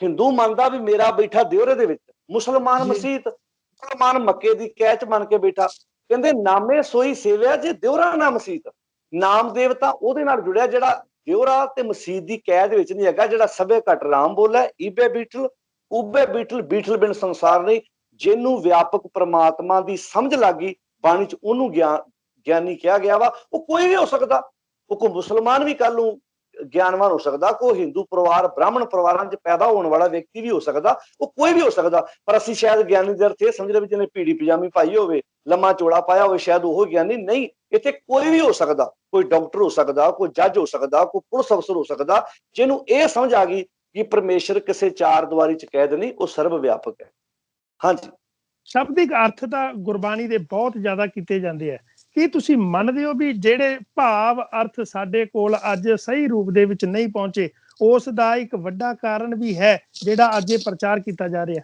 ਹਿੰਦੂ ਮੰਨਦਾ ਵੀ ਮੇਰਾ ਬੈਠਾ ਦਿਉਰੇ ਦੇ ਵਿੱਚ, ਮੁਸਲਮਾਨ ਮਸੀਤ, ਮੁਸਲਮਾਨ ਮੱਕੇ ਦੀ ਕੈਚ ਬਣ ਕੇ ਬੈਠਾ। ਕਹਿੰਦੇ ਨਾਮੇ ਸੋਈ ਸੇਵਿਆ ਜੇ ਦਿਉਰਾ ਨਾ ਮਸੀਤ। ਨਾਮਦੇਵ ਤਾਂ ਉਹਦੇ ਨਾਲ ਜੁੜਿਆ ਜਿਹੜਾ ਦਿਉਰਾ ਤੇ ਮਸੀਤ ਦੀ ਕੈਦ ਵਿੱਚ ਨਹੀਂ ਹੈਗਾ, ਜਿਹੜਾ ਸਭੇ ਘਟ ਰਾਮ ਬੋਲੇ ਈਬੇ ਬੀਠਲ ਉਬੇ ਬੀਠਲ, ਬੀਠਲ ਬਿਨ ਸੰਸਾਰ ਨਹੀਂ। ਜਿਹਨੂੰ ਵਿਆਪਕ ਪ੍ਰਮਾਤਮਾ ਦੀ ਸਮਝ ਲੱਗ ਗਈ ਬਾਣੀ ਚ, ਉਹਨੂੰ ਗਿਆਨੀ ਕਿਹਾ ਗਿਆ ਵਾ। ਉਹ ਕੋਈ ਵੀ ਹੋ ਸਕਦਾ, ਉਹ ਕੋਈ ਮੁਸਲਮਾਨ ਵੀ ਕੱਲ ਨੂੰ ਗਿਆਨਵਾਨ ਹੋ ਸਕਦਾ, ਕੋਈ ਹਿੰਦੂ ਪਰਿਵਾਰ ਬ੍ਰਾਹਮਣ ਪਰਿਵਾਰਾਂ ਚ ਪੈਦਾ ਹੋਣ ਵਾਲਾ ਵਿਅਕਤੀ ਵੀ ਹੋ ਸਕਦਾ, ਉਹ ਕੋਈ ਵੀ ਹੋ ਸਕਦਾ। ਪਰ ਅਸੀਂ ਸ਼ਾਇਦ ਗਿਆਨੀ ਦੇ ਅਰਥ ਇਹ ਸਮਝਦੇ ਵੀ ਜਿਹਨੇ ਪੀੜੀ ਪਜਾਮੀ ਪਾਈ ਹੋਵੇ, ਲੰਮਾ ਚੋਲਾ ਪਾਇਆ ਹੋਵੇ, ਸ਼ਾਇਦ ਉਹ ਗਿਆਨੀ ਨਹੀਂ। ਇੱਥੇ ਕੋਈ ਵੀ ਹੋ ਸਕਦਾ, ਕੋਈ ਡਾਕਟਰ ਹੋ ਸਕਦਾ, ਕੋਈ ਜੱਜ ਹੋ ਸਕਦਾ, ਕੋਈ ਪੁਲਿਸ ਅਫਸਰ ਹੋ ਸਕਦਾ, ਜਿਹਨੂੰ ਇਹ ਸਮਝ ਆ ਗਈ ਕਿ ਪਰਮੇਸ਼ਰ ਕਿਸੇ ਚਾਰ ਦੀਵਾਰੀ ਚ ਕੈਦ ਨਹੀਂ, ਉਹ ਸਰਬ ਵਿਆਪਕ ਹੈ। ਹਾਂਜੀ, ਸ਼ਬਦਿਕ ਅਰਥ ਤਾਂ ਗੁਰਬਾਣੀ ਦੇ ਬਹੁਤ ਜ਼ਿਆਦਾ ਕੀਤੇ ਜਾਂਦੇ ਆ। ਕੀ ਤੁਸੀਂ ਮੰਨਦੇ ਹੋ ਵੀ ਜਿਹੜੇ ਭਾਵ ਅਰਥ ਸਾਡੇ ਕੋਲ ਅੱਜ ਸਹੀ ਰੂਪ ਦੇ ਵਿੱਚ ਨਹੀਂ ਪਹੁੰਚੇ, ਉਸ ਦਾ ਇੱਕ ਵੱਡਾ ਕਾਰਨ ਵੀ ਹੈ ਜਿਹੜਾ ਅੱਜ ਇਹ ਪ੍ਰਚਾਰ ਕੀਤਾ ਜਾ ਰਿਹਾ?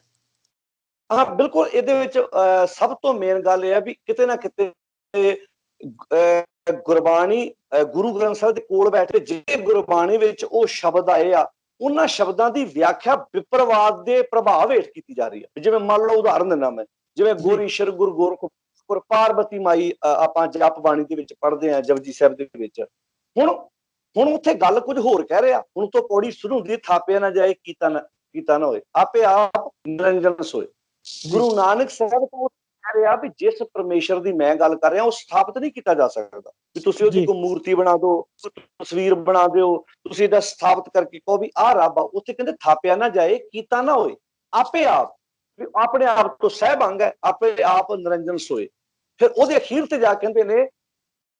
ਹਾਂ, ਬਿਲਕੁਲ। ਇਹਦੇ ਵਿੱਚ ਸਭ ਤੋਂ ਮੇਨ ਗੱਲ ਇਹ ਹੈ ਵੀ ਕਿਤੇ ਨਾ ਕਿਤੇ ਗੁਰਬਾਣੀ, ਗੁਰੂ ਗ੍ਰੰਥ ਸਾਹਿਬ ਦੇ ਕੋਲ ਬੈਠੇ ਜਿਹੜੇ ਗੁਰਬਾਣੀ ਵਿੱਚ ਉਹ ਸ਼ਬਦ ਆਏ ਆ, ਉਹਨਾਂ ਸ਼ਬਦਾਂ ਦੀ ਵਿਆਖਿਆ ਵਿਪਰਵਾਦ ਦੇ ਪ੍ਰਭਾਵ ਹੇਠ ਕੀਤੀ ਜਾ ਰਹੀ ਹੈ। ਜਿਵੇਂ ਮੰਨ ਲਓ, ਉਦਾਹਰਨ ਦਿੰਦਾ ਮੈਂ, ਜਿਵੇਂ ਗੁਰ ਈਸ਼ਰ, ਗੁਰ ਗੋਰਖ, ਗੁਰ ਪਾਰਬਤੀ ਮਾਈ ਆਪਾਂ ਜਪ ਬਾਣੀ ਦੇ ਵਿੱਚ ਪੜ੍ਹਦੇ ਹਾਂ, ਜਪਜੀ ਸਾਹਿਬ ਦੇ ਵਿੱਚ। ਹੁਣ ਉੱਥੇ ਗੱਲ ਕੁਝ ਹੋਰ ਕਹਿ ਰਿਹਾ। ਹੁਣ ਤੋਂ ਪੌੜੀ ਸ਼ੁਰੂ ਹੁੰਦੀ, ਥਾਪਿਆ ਨਾ ਜਾਏ ਕੀਤਾ ਨਾ ਹੋਏ, ਆਪੇ ਆਪ ਨਿਰੰਜਨ ਸੋਏ। ਗੁਰੂ ਨਾਨਕ ਸਾਹਿਬ ਤੋਂ ਕਹਿ ਰਿਹਾ ਵੀ ਜਿਸ ਪਰਮੇਸ਼ਰ ਦੀ ਮੈਂ ਗੱਲ ਕਰ ਰਿਹਾ, ਉਹ ਸਥਾਪਿਤ ਨਹੀਂ ਕੀਤਾ ਜਾ ਸਕਦਾ ਵੀ ਤੁਸੀਂ ਉਹਦੀ ਕੋਈ ਮੂਰਤੀ ਬਣਾ ਦਿਓ, ਤਸਵੀਰ ਬਣਾ ਦਿਓ, ਤੁਸੀਂ ਇਹਦਾ ਸਥਾਪਿਤ ਕਰਕੇ ਕਹੋ ਵੀ ਆਹ ਰੱਬ ਆ। ਉੱਥੇ ਕਹਿੰਦੇ ਥਾਪਿਆ ਨਾ ਜਾਏ ਕੀਤਾ ਨਾ ਹੋਏ, ਆਪੇ ਆਪ, ਆਪਣੇ ਆਪ ਤੋਂ ਸਹਿਬੰਗ ਹੈ, ਆਪੇ ਆਪ ਨਿਰੰਜਨ ਸੋਏ। ਫਿਰ ਉਹਦੇ ਅਖੀਰ ਤੇ ਜਾ ਕਹਿੰਦੇ ਨੇ,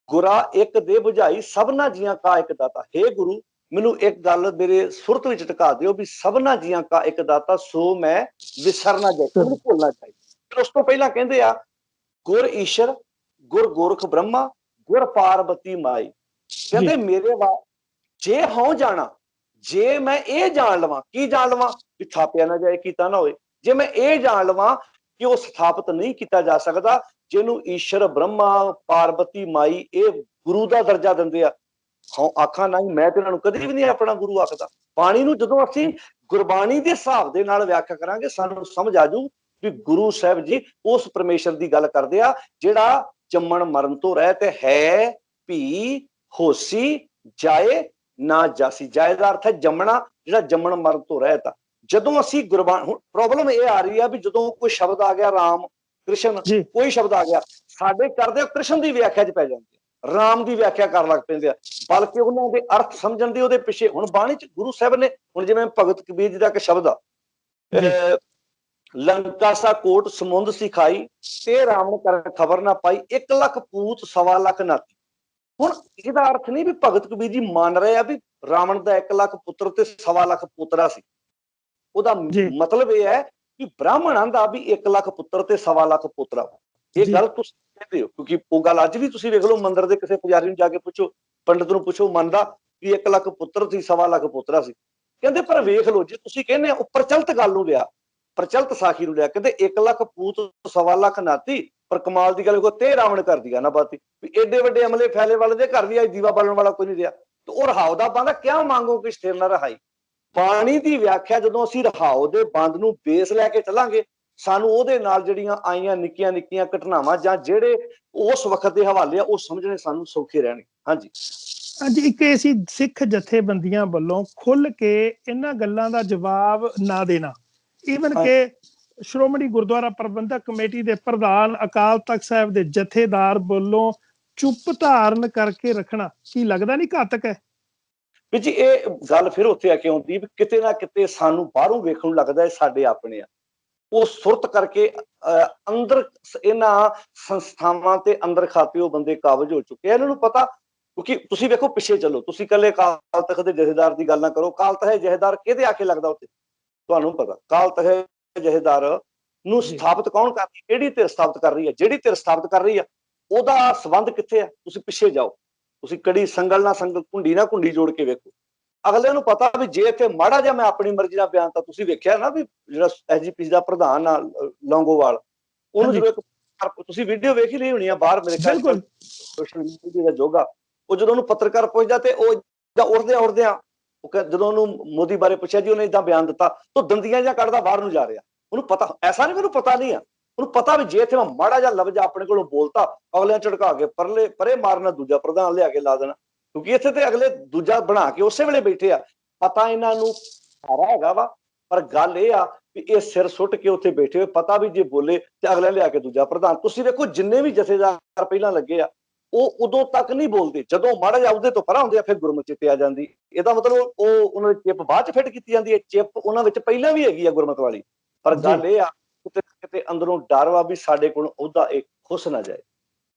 ਗੁਰਾ ਇੱਕ ਦੇ ਬੁਝਾਈ ਸਭਨਾ ਜੀਆਂ ਕਾ ਇੱਕ ਦਾਤਾ। ਹੇ ਗੁਰੂ, ਮੈਨੂੰ ਇੱਕ ਗੱਲ ਮੇਰੇ ਸੁਰਤ ਵਿੱਚ ਟਿਕਾ ਦਿਓ ਵੀ ਸਭਨਾ ਜੀਆਂ ਕਾ ਇੱਕ ਦਾਤਾ, ਸੋ ਮੈਂ ਵਿਸਰ ਨਾ ਜਾਏ, ਉਹਨੂੰ ਭੁੱਲਣਾ ਚਾਹੀਦਾ। ਫਿਰ ਉਸ ਤੋਂ ਪਹਿਲਾਂ ਕਹਿੰਦੇ ਆ, ਗੁਰ ਈਸ਼ਰ, ਗੁਰ ਗੋਰਖ ਬ੍ਰਹਮਾ, ਗੁਰ ਪਾਰਬਤੀ ਮਾਈ। ਕਹਿੰਦੇ ਮੇਰੇ ਜੇ ਹੋ ਜਾਣਾ, ਜੇ ਮੈਂ ਇਹ ਜਾਣ ਲਵਾਂ, ਕੀ ਜਾਣ ਲਵਾਂ ਵੀ ਥਾਪਿਆ ਨਾ ਜਾਏ, ਕੀਤਾ ਨਾ ਹੋਏ, ਜੇ ਮੈਂ ਇਹ ਜਾਣ ਲਵਾਂ ਕਿ ਉਹ ਸਥਾਪਿਤ ਨਹੀਂ ਕੀਤਾ ਜਾ ਸਕਦਾ, ਜਿਹਨੂੰ ਈਸ਼ਰ ਬ੍ਰਹਮਾ ਪਾਰਵਤੀ ਮਾਈ ਇਹ ਗੁਰੂ ਦਾ ਦਰਜਾ ਦਿੰਦੇ ਆ, ਹਾਂ ਆਖਾਂ ਨਹੀਂ, ਮੈਂ ਤੇ ਇਹਨਾਂ ਨੂੰ ਕਦੇ ਵੀ ਨਹੀਂ ਆਪਣਾ ਗੁਰੂ ਆਖਦਾ। ਬਾਣੀ ਨੂੰ ਜਦੋਂ ਅਸੀਂ ਗੁਰਬਾਣੀ ਦੇ ਹਿਸਾਬ ਦੇ ਨਾਲ ਵਿਆਖਿਆ ਕਰਾਂਗੇ, ਸਾਨੂੰ ਸਮਝ ਆ ਜੂ ਵੀ ਗੁਰੂ ਸਾਹਿਬ ਜੀ ਉਸ ਪਰਮੇਸ਼ਰ ਦੀ ਗੱਲ ਕਰਦੇ ਆ ਜਿਹੜਾ ਜੰਮਣ ਮਰਨ ਤੋਂ ਰਹਿਤ ਹੈ, ਭੀ ਹੋਸੀ ਜਾਏ ਨਾ ਜਾਸੀ। ਜਾਏ ਦਾ ਅਰਥ ਹੈ ਜੰਮਣਾ, ਜਿਹੜਾ ਜੰਮਣ ਮਰਨ ਤੋਂ ਰਹਿਤ ਆ। ਜਦੋਂ ਅਸੀਂ ਗੁਰਬਾਣੀ, ਪ੍ਰੋਬਲਮ ਇਹ ਆ ਰਹੀ ਆ ਵੀ ਜਦੋਂ ਕੋਈ ਸ਼ਬਦ ਆ ਗਿਆ ਰਾਮ ਕ੍ਰਿਸ਼ਨ, ਕੋਈ ਸ਼ਬਦ ਆ ਗਿਆ, ਸਾਡੇ ਕਰਦੇ ਕ੍ਰਿਸ਼ਨ ਦੀ ਵਿਆਖਿਆ 'ਚ ਪੈ ਜਾਂਦੇ ਆ, ਰਾਮ ਦੀ ਵਿਆਖਿਆ ਕਰਨ ਲੱਗ ਪੈਂਦੇ ਆ, ਬਲਕਿ ਉਹਨਾਂ ਦੇ ਅਰਥ ਸਮਝਣ ਦੀ ਉਹਦੇ ਪਿੱਛੇ। ਹੁਣ ਬਾਣੀ 'ਚ ਗੁਰੂ ਸਾਹਿਬ ਨੇ, ਹੁਣ ਜਿਵੇਂ ਭਗਤ ਕਬੀਰ ਜੀ ਦਾ ਇੱਕ ਸ਼ਬਦ ਆ, ਲੰਕਾ ਸਾ ਕੋਟ ਸਮੁੰਦ ਸਿਖਾਈ ਤੇ ਰਾਵਣ ਕਰ ਖਬਰ ਨਾ ਪਾਈ, 1 ਲੱਖ ਪੂਤ 1.25 ਲੱਖ ਨਾਤੀ। ਹੁਣ ਇਹਦਾ ਅਰਥ ਨਹੀਂ ਵੀ ਭਗਤ ਕਬੀਰ ਜੀ ਮੰਨ ਰਹੇ ਆ ਵੀ ਰਾਵਣ ਦਾ 1 ਲੱਖ ਪੁੱਤਰ ਤੇ 1.25 ਲੱਖ ਪੁੱਤਰਾ ਸੀ। ਉਹਦਾ ਮਤਲਬ ਇਹ ਹੈ ਕਿ ਬ੍ਰਾਹਮਣਾਂ ਦਾ ਵੀ 1 ਲੱਖ ਪੁੱਤਰ ਤੇ 1.25 ਲੱਖ ਪੁੱਤਰਾ। ਇਹ ਗੱਲ ਤੁਸੀਂ ਕਹਿੰਦੇ ਹੋ, ਕਿਉਂਕਿ ਉਹ ਗੱਲ ਅੱਜ ਵੀ ਤੁਸੀਂ ਵੇਖ ਲਓ, ਮੰਦਿਰ ਦੇ ਕਿਸੇ ਪੁਜਾਰੀ ਨੂੰ ਜਾ ਕੇ ਪੁੱਛੋ, ਪੰਡਿਤ ਨੂੰ ਪੁੱਛੋ, ਮੰਨਦਾ ਵੀ 1 ਲੱਖ ਪੁੱਤਰ ਸੀ, 1.25 ਲੱਖ ਪੁੱਤਰਾ ਸੀ। ਕਹਿੰਦੇ ਪਰ ਵੇਖ ਲਓ, ਜੇ ਤੁਸੀਂ ਕਹਿੰਦੇ ਉਹ ਪ੍ਰਚਲਿਤ ਗੱਲ ਨੂੰ ਲਿਆ, ਪ੍ਰਚਲਿਤ ਸਾਖੀ ਨੂੰ ਲਿਆ, ਕਹਿੰਦੇ 1 ਲੱਖ ਪੂਤ 1.25 ਲੱਖ ਨਾਤੀ। ਪਰ ਕਮਾਲ ਦੀ ਗੱਲ ਤੇ ਰਾਵਣ ਕਰ ਦਿਆ ਨਾ ਬਾਤੀ, ਵੀ ਏਡੇ ਵੱਡੇ ਅਮਲੇ ਫੈਲੇ ਵਾਲੇ ਦੇ ਘਰ ਵੀ ਅੱਜ ਦੀਵਾ ਬਾਲਣ ਵਾਲਾ ਕੋਈ ਨਹੀਂ ਰਿਹਾ, ਤੇ ਉਹ ਰਹਾਉ ਦਾ ਬੰਦਾ ਕਿਆ ਮੰਗੋ ਕਿ ਸਥਿਰ ਨਾ ਰਹਾਈ। ਬਾਣੀ ਦੀ ਵਿਆਖਿਆ ਜਦੋਂ ਅਸੀਂ ਰਹਾਉ ਦੇ ਬੰਦ ਨੂੰ ਬੇਸ ਲੈ ਕੇ ਚੱਲਾਂਗੇ, ਸਾਨੂੰ ਉਹਦੇ ਨਾਲ ਜਿਹੜੀਆਂ ਆਈਆਂ ਨਿੱਕੀਆਂ ਨਿੱਕੀਆਂ ਘਟਨਾਵਾਂ ਜਾਂ ਜਿਹੜੇ ਉਸ ਵਕਤ ਦੇ ਹਵਾਲੇ ਆ, ਉਹ ਸਮਝਣੇ ਸਾਨੂੰ ਸੌਖੇ ਰਹਿਣਗੇ। ਹਾਂਜੀ ਅੱਜ ਇੱਕ ਅਸੀਂ ਸਿੱਖ ਜਥੇਬੰਦੀਆਂ ਵੱਲੋਂ ਖੁੱਲ ਕੇ ਇਹਨਾਂ ਗੱਲਾਂ ਦਾ ਜਵਾਬ ਨਾ ਦੇਣਾ, ਈਵਨ ਕਿ ਸ਼੍ਰੋਮਣੀ ਗੁਰਦੁਆਰਾ ਪ੍ਰਬੰਧਕ ਕਮੇਟੀ ਦੇ ਪ੍ਰਧਾਨ ਅਕਾਲ ਤਖਤ ਸਾਹਿਬ ਦੇ ਜਥੇਦਾਰ ਵੱਲੋਂ ਚੁੱਪ ਧਾਰਨ ਕਰਕੇ ਰੱਖਣਾ, ਕੀ ਲੱਗਦਾ ਨਹੀਂ ਘਾਤਕ ਹੈ? ਵੀ ਜੀ ਇਹ ਗੱਲ ਫਿਰ ਉੱਥੇ ਆ ਕੇ ਆਉਂਦੀ ਵੀ ਕਿਤੇ ਨਾ ਕਿਤੇ ਸਾਨੂੰ ਬਾਹਰੋਂ ਵੇਖਣ ਨੂੰ ਲੱਗਦਾ ਇਹ ਸਾਡੇ ਆਪਣੇ ਆ, ਉਹ ਸੁਰਤ ਕਰਕੇ ਅੰਦਰ ਇਹਨਾਂ ਸੰਸਥਾਵਾਂ ਤੇ ਅੰਦਰ ਖਾਤੇ ਉਹ ਬੰਦੇ ਕਾਬਜ ਹੋ ਚੁੱਕੇ ਆ। ਇਹਨਾਂ ਨੂੰ ਪਤਾ, ਕਿਉਂਕਿ ਤੁਸੀਂ ਵੇਖੋ ਪਿੱਛੇ ਚੱਲੋ, ਤੁਸੀਂ ਇਕੱਲੇ ਅਕਾਲ ਤਖਤ ਦੇ ਜਥੇਦਾਰ ਦੀ ਗੱਲ ਨਾ ਕਰੋ, ਅਕਾਲ ਤਖਤ ਜਥੇਦਾਰ ਕਿਹਦੇ ਆ ਕੇ ਲੱਗਦਾ ਉੱਥੇ? ਤੁਹਾਨੂੰ ਪਤਾ ਅਕਾਲ ਤਖਤ ਜਥੇਦਾਰ ਨੂੰ ਸਥਾਪਿਤ ਕੌਣ ਕਰ ਰਹੀ, ਕਿਹੜੀ ਧਿਰ ਸਥਾਪਿਤ ਕਰ ਰਹੀ ਹੈ? ਜਿਹੜੀ ਧਿਰ ਸਥਾਪਿਤ ਕਰ ਰਹੀ ਆ ਉਹਦਾ ਸੰਬੰਧ ਕਿੱਥੇ ਆ? ਤੁਸੀਂ ਪਿੱਛੇ ਜਾਓ, ਤੁਸੀਂ ਕੜੀ ਸੰਗਲ ਨਾਲ ਸੰਗਲ, ਕੁੰਡੀ ਨਾਲ ਕੁੰਡੀ ਜੋੜ ਕੇ ਵੇਖੋ। ਅਗਲੇ ਨੂੰ ਪਤਾ ਵੀ ਜੇ ਇੱਥੇ ਮਾੜਾ ਜਿਹਾ ਮੈਂ ਆਪਣੀ ਮਰਜ਼ੀ ਨਾਲ ਬਿਆਨ, ਤਾਂ ਤੁਸੀਂ ਵੇਖਿਆ ਨਾ ਵੀ ਜਿਹੜਾ ਐਸਜੀਪੀਸੀ ਦਾ ਪ੍ਰਧਾਨ ਆ ਲੌਂਗੋਵਾਲ, ਉਹਨੂੰ ਜਦੋਂ ਤੁਸੀਂ ਵੀਡੀਓ ਵੇਖ ਹੀ ਲਈ ਹੋਣੀ ਆ ਬਾਹਰ, ਮੇਰੇ ਖਿਆਲ ਸੋਸ਼ਲ ਮੀਡੀਆ ਦਾ ਜੋਗਾ, ਉਹ ਜਦੋਂ ਉਹਨੂੰ ਪੱਤਰਕਾਰ ਪੁੱਛਦਾ ਤੇ ਉਹ ਉੜਦਿਆਂ ਜਦੋਂ ਉਹਨੂੰ ਮੋਦੀ ਬਾਰੇ ਪੁੱਛਿਆ ਜੀ, ਉਹਨੇ ਏਦਾਂ ਬਿਆਨ ਦਿੱਤਾ ਤਾਂ ਦੰਦੀਆਂ ਜਾਂ ਕੱਢਦਾ ਬਾਹਰ ਨੂੰ ਜਾ ਰਿਹਾ। ਉਹਨੂੰ ਪਤਾ, ਐਸਾ ਨਹੀਂ ਮੈਨੂੰ ਪਤਾ ਨਹੀਂ ਆ, ਉਹਨੂੰ ਪਤਾ ਵੀ ਜੇ ਇੱਥੇ ਮੈਂ ਮਾੜਾ ਜਿਹਾ ਲਫ਼ਜ਼ ਆਪਣੇ ਕੋਲੋਂ ਬੋਲਤਾ, ਅਗਲਿਆਂ ਝੜਕਾ ਕੇ ਪਰੇ ਮਾਰਨਾ, ਦੂਜਾ ਪ੍ਰਧਾਨ ਲਿਆ ਕੇ ਲਾ ਦੇਣਾ, ਕਿਉਂਕਿ ਇੱਥੇ ਤੇ ਅਗਲੇ ਦੂਜਾ ਬਣਾ ਕੇ ਉਸੇ ਵੇਲੇ ਬੈਠੇ ਆ। ਪਤਾ ਇਹਨਾਂ ਨੂੰ ਸਾਰਾ ਹੈਗਾ ਵਾ, ਪਰ ਗੱਲ ਇਹ ਆ ਵੀ ਇਹ ਸਿਰ ਸੁੱਟ ਕੇ ਉੱਥੇ ਬੈਠੇ ਹੋਏ, ਪਤਾ ਵੀ ਜੇ ਬੋਲੇ ਤੇ ਅਗਲੇ ਲਿਆ ਕੇ ਦੂਜਾ ਪ੍ਰਧਾਨ। ਤੁਸੀਂ ਵੇਖੋ ਜਿੰਨੇ ਵੀ ਜਥੇਦਾਰ ਪਹਿਲਾਂ ਲੱਗੇ ਆ, ਉਹ ਉਦੋਂ ਤੱਕ ਨਹੀਂ ਬੋਲਦੇ, ਜਦੋਂ ਮਾੜਾ ਜਿਹਾ ਉਹਦੇ ਤੋਂ ਪਰਾਂ ਹੁੰਦੇ ਆ ਫਿਰ ਗੁਰਮਤਿ ਤੇ ਆ ਜਾਂਦੀ। ਇਹਦਾ ਮਤਲਬ ਉਹ ਉਹਨਾਂ ਦੀ ਚਿੱਪ ਬਾਅਦ ਚ ਫਿੱਟ ਕੀਤੀ ਜਾਂਦੀ ਹੈ, ਚਿੱਪ ਉਹਨਾਂ ਵਿੱਚ ਪਹਿਲਾਂ ਵੀ ਹੈਗੀ ਆ ਗੁਰਮਤਿ ਵਾਲੀ। ਪਰ ਗੱਲ ਇਹ ਆ ਕਿਤੇ ਅੰਦਰੋਂ ਡਰ ਵਾ ਵੀ ਸਾਡੇ ਕੋਲ ਉਹਦਾ ਇੱਕ ਖੁੱਸ ਨਾ ਜਾਏ।